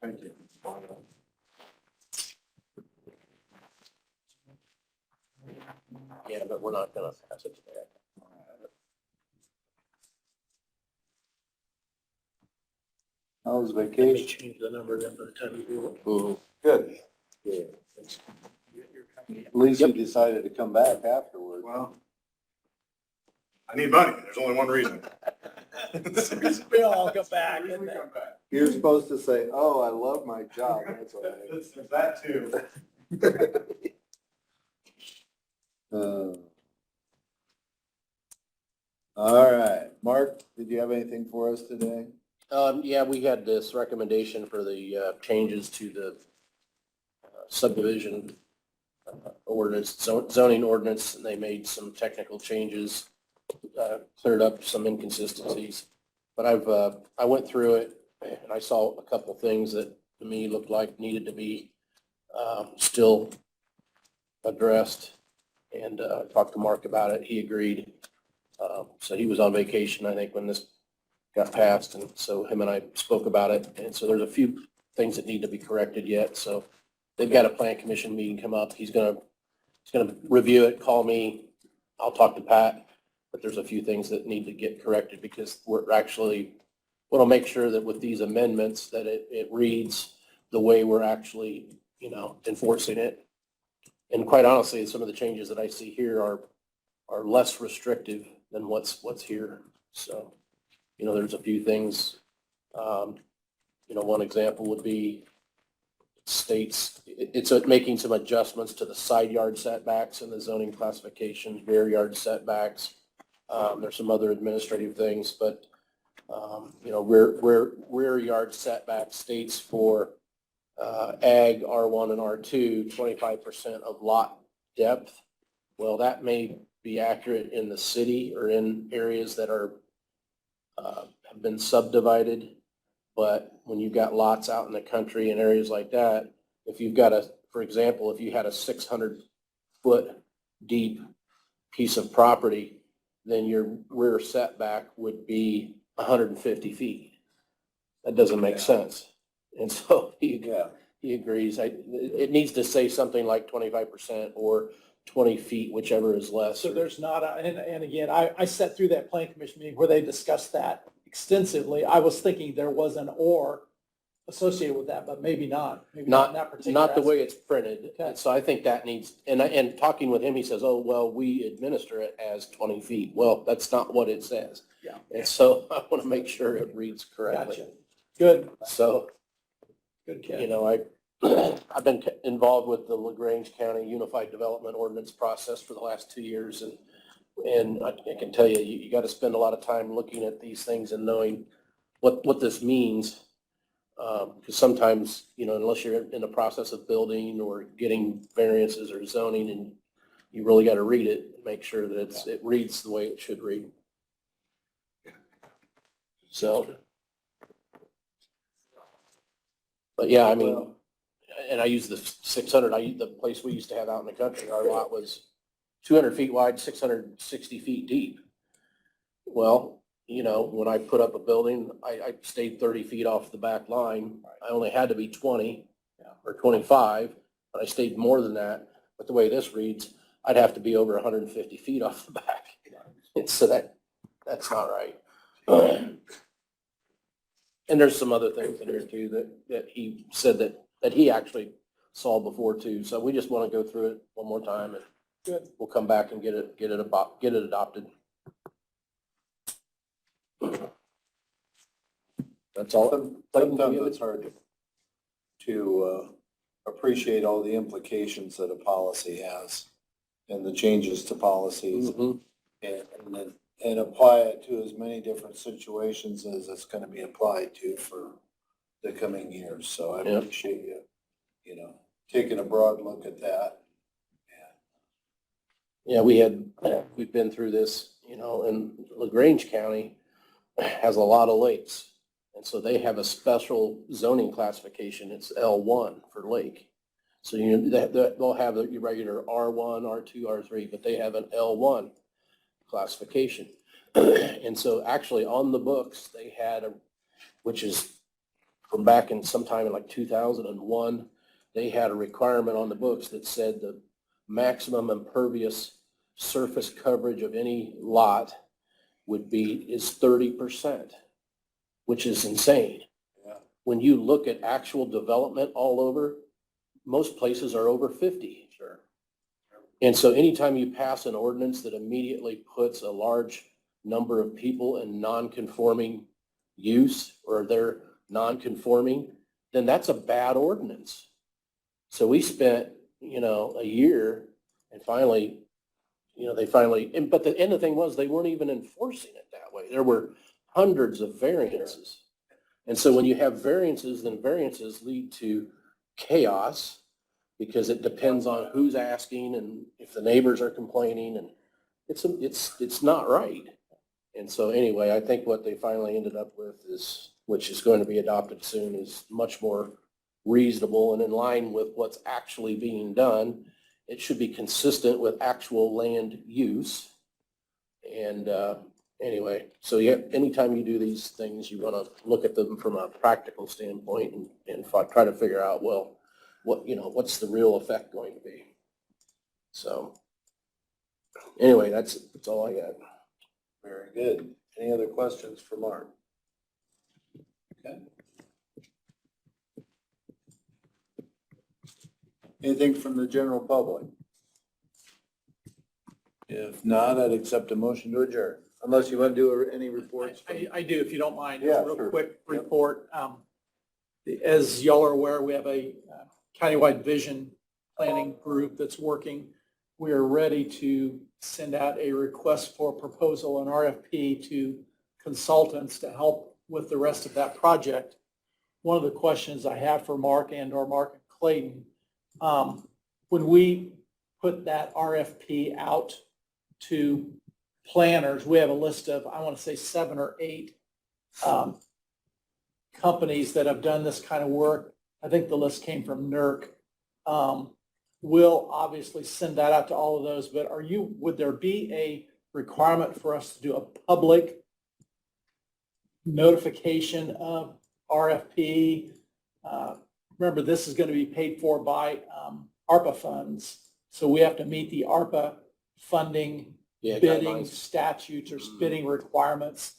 Thank you. Yeah, but we're not gonna pass it today. How was Maybe vacation? change the number then by the time you do it. Good. At least you decided to come back afterward. Well, I need money. There's only one reason. We all come back. Reason we come back. You're supposed to say, oh, I love my job, that's all right. It's that too. All right, Mark, did you have anything for us today? Yeah, we had this recommendation for the changes to the subdivision ordinance, zoning ordinance, and they made some technical changes, cleared up some inconsistencies. But I went through it and I saw a couple things that to me looked like needed to be still addressed. And talked to Mark about it. He agreed. So he was on vacation, I think, when this got passed, and so him and I spoke about it. And so there's a few things that need to be corrected yet. So they've got a plan commission meeting come up. He's gonna review it, call me. I'll talk to Pat, but there's a few things that need to get corrected because we're actually, want to make sure that with these amendments that it reads the way we're actually, enforcing it. And quite honestly, some of the changes that I see here are less restrictive than what's here. So, there's a few things, one example would be states, it's making some adjustments to the side yard setbacks and the zoning classification, rear yard setbacks. There's some other administrative things, but, rear yard setback states for ag R1 and R2, 25% of lot depth. Well, that may be accurate in the city or in areas that have been subdivided. But when you've got lots out in the country and areas like that, if you've got for example, if you had a 600-foot deep piece of property, then your rear setback would be 150 feet. That doesn't make sense. And so he agrees. It needs to say something like 25% or 20 feet, whichever is less. So there's not, and again, I sat through that plan commission meeting where they discussed that extensively. I was thinking there was an or associated with that, but maybe not. Maybe not in that particular Not the way aspect. it's printed. Okay. And so I think that needs, and talking with him, he says, oh, well, we administer it as 20 feet. Well, that's not what it says. Yeah. And so I want to make sure it reads correctly. Gotcha. Good. So, Good, Ken. I've been involved with the LaGrange County Unified Development Ordinance process for the last 2 years. And I can tell you got to spend a lot of time looking at these things and knowing what this means. Because sometimes, unless you're in the process of building or getting variances or zoning, and you really got to read it and make sure that it reads the way it should read. So, but yeah, I mean, and I use the 600, the place we used to have out in the country, our lot was 200 feet wide, 660 feet deep. Well, when I put up a building, I stayed 30 feet off the back line. I only had to be 20 or 25, but I stayed more than that. But the way this reads, I'd have to be over 150 feet off the back. And so that's not right. And there's some other things in here too that he said that he actually saw before too. So we just want to go through it one more time and Good. we'll come back and get it adopted. That's all. Sometimes it's hard to appreciate all the implications that a policy has and the changes to policies Mhm. and apply it to as many different situations as it's going to be applied to for the coming years. So I Yeah. appreciate you, taking a broad look at that. Yeah, we've been through this, and LaGrange County has a lot of lakes. And so they have a special zoning classification. It's L1 for lake. So they'll have your regular R1, R2, R3, but they have an L1 classification. And so actually on the books, they had which is from back in sometime in like 2001, they had a requirement on the books that said the maximum impervious surface coverage of any lot is 30%, which is insane. Yeah. When you look at actual development all over, most places are over 50. Sure. And so anytime you pass an ordinance that immediately puts a large number of people in non-conforming use or they're non-conforming, then that's a bad ordinance. So we spent, a year and finally, but the end of the thing was they weren't even enforcing it that way. There were hundreds of variances. And so when you have variances, then variances lead to chaos because it depends on who's asking and if the neighbors are complaining, and it's not right. And so anyway, I think what they finally ended up with which is going to be adopted soon, is much more reasonable and in line with what's actually being done. It should be consistent with actual land use. And, anyway, so yeah, anytime you do these things, you want to look at them from a practical standpoint and try to figure out, well, what's the real effect going to be? So anyway, that's all I got. Very good. Any other questions for Mark? Okay. Anything from the general public? If not, I'd accept a motion to adjourn, unless you want to do any reports. I do, if you don't mind, Yeah, a real sure. quick report. As y'all are aware, we have a countywide vision planning group that's working. We are ready to send out a request for proposal, an RFP, to consultants to help with the rest of that project. One of the questions I have for Mark or Mark and Clayton, when we put that RFP out to planners, we have a list of, I want to say 7 or 8 companies that have done this kind of work. I think the list came from NERC. We'll obviously send that out to all of those, but would there be a requirement for us to do a public notification of RFP? Remember, this is going to be paid for by ARPA funds, so we have to meet the ARPA funding bidding guidelines. statutes or bidding requirements.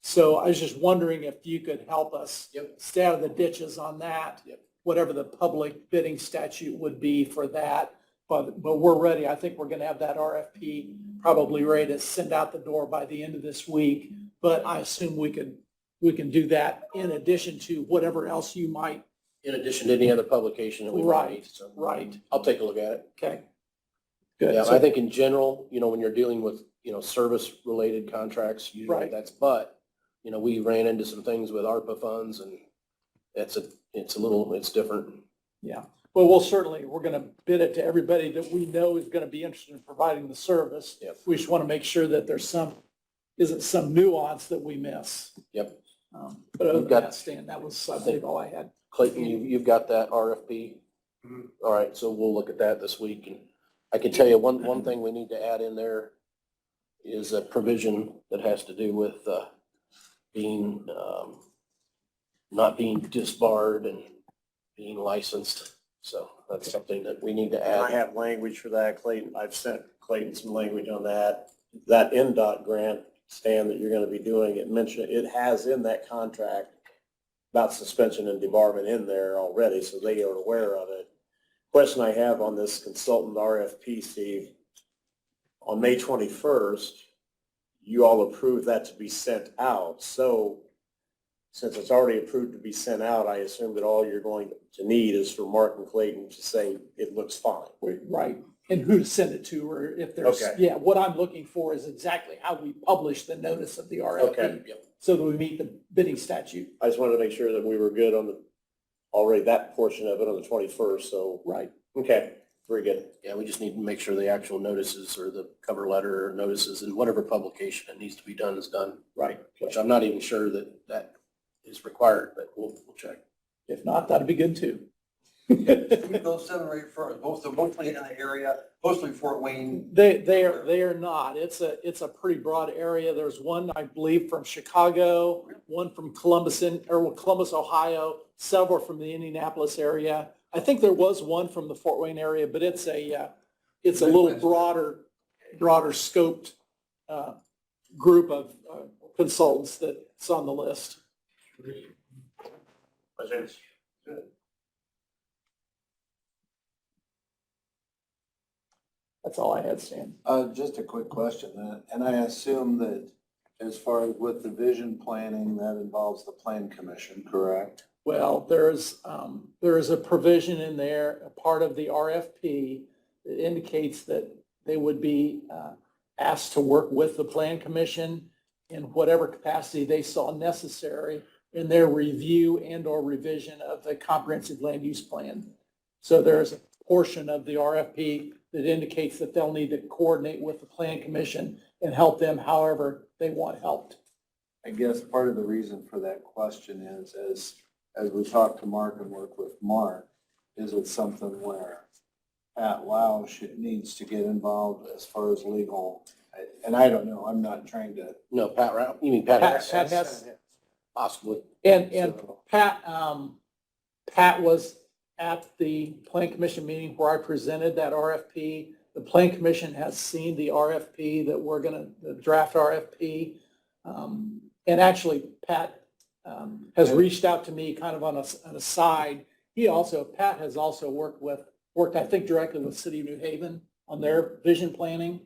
So I was just wondering if you could help us stay out of the ditches on that, whatever the public bidding statute would be for that. But we're ready. I think we're going to have that RFP probably ready to send out the door by the end of this week. But I assume we can do that in addition to whatever else you might. In addition to any other publication that we might. So Right. I'll take a look at it. Okay. Good. Yeah, So- I think in general, when you're dealing with, service-related contracts, usually Right. but, we ran into some things with ARPA funds and it's different. Yeah. Well, we're going to bid it to everybody that we know is going to be interested in providing the service. Yep. We just want to make sure that isn't some nuance that we miss. Yep. But other You've than got- that, Stan, that was, I believe, all I had. Clayton, you've got that RFP? All right, so we'll look at that this week. And I can tell you one thing we need to add in there is a provision that has to do with being, not being disbarred and being licensed. So that's something that we need to add. I have language for that, Clayton. I've sent Clayton some language on that. That NDOT grant, Stan, that you're going to be doing, it has in that contract about suspension and debarment in there already, so they are aware of it. Question I have on this consultant RFP, Steve, on May 21st, you all approved that to be sent out. So since it's already approved to be sent out, I assume that all you're going to need is for Mark and Clayton to say it looks fine. Right. And who to send it to, or if there's, Okay. what I'm looking for is exactly how we publish the notice of the RFP. Okay, yep. So that we meet the bidding statute. I just wanted to make sure that we were good on already that portion of it on the 21st, so. Right. Okay, very good. Yeah, we just need to make sure the actual notices or the cover letter or notices and whatever publication that needs to be done is done. Right. Which I'm not even sure that is required, but we'll check. If not, that'd be good too. Those 7 or 8 firms, mostly in the area, mostly Fort Wayne. They are not. It's a pretty broad area. There's one, I believe, from Chicago, one from Columbus, Ohio, several from the Indianapolis area. I think there was one from the Fort Wayne area, but it's a little broader scoped group of consultants that's on the list. That's all I had, Stan. Just a quick question, and I assume that as far as with the vision planning, that involves the plan commission, correct? Well, there is a provision in there, a part of the RFP that indicates that they would be asked to work with the plan commission in whatever capacity they saw necessary in their review and or revision of the comprehensive land use plan. So there's a portion of the RFP that indicates that they'll need to coordinate with the plan commission and help them however they want helped. I guess part of the reason for that question is, as we talk to Mark and work with Mark, is it something where Pat Lau needs to get involved as far as legal And I don't know, I'm not trying to. No, Pat Route, you mean Pat Hess? Pat Hess. Possibly. And Pat, Pat was at the Plan Commission meeting where I presented that RFP. The Plan Commission has seen the RFP that we're gonna, the draft RFP. And actually, Pat has reached out to me kind of on a side. Pat has also worked, I think, directly with City of New Haven on their vision planning.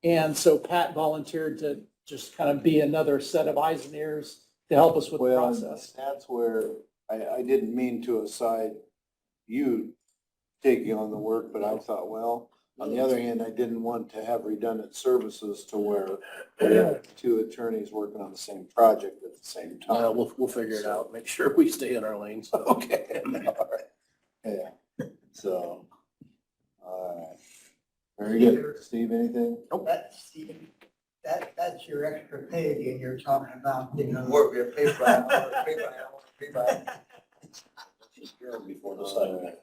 And so Pat volunteered to just kind of be another set of eyes and ears to help us with the Well, process. that's where, I didn't mean to aside you taking on the work, but I thought, well, on the other hand, I didn't want to have redundant services to where we have two attorneys working on the same project at the same time. We'll figure it out. Make sure we stay in our lanes. Okay, all right. Yeah, so, all right. Very good. Steve, anything? That's your extra pay again you're talking about, you know. Work, we pay by hour, pay by. Before the sign.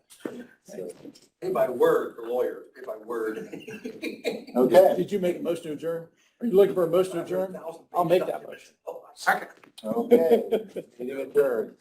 Pay by word for lawyers, pay by word. Okay. Did you make a motion to adjourn? Are you looking for a motion to adjourn? I'll make that motion. Second. Okay. Meeting adjourned.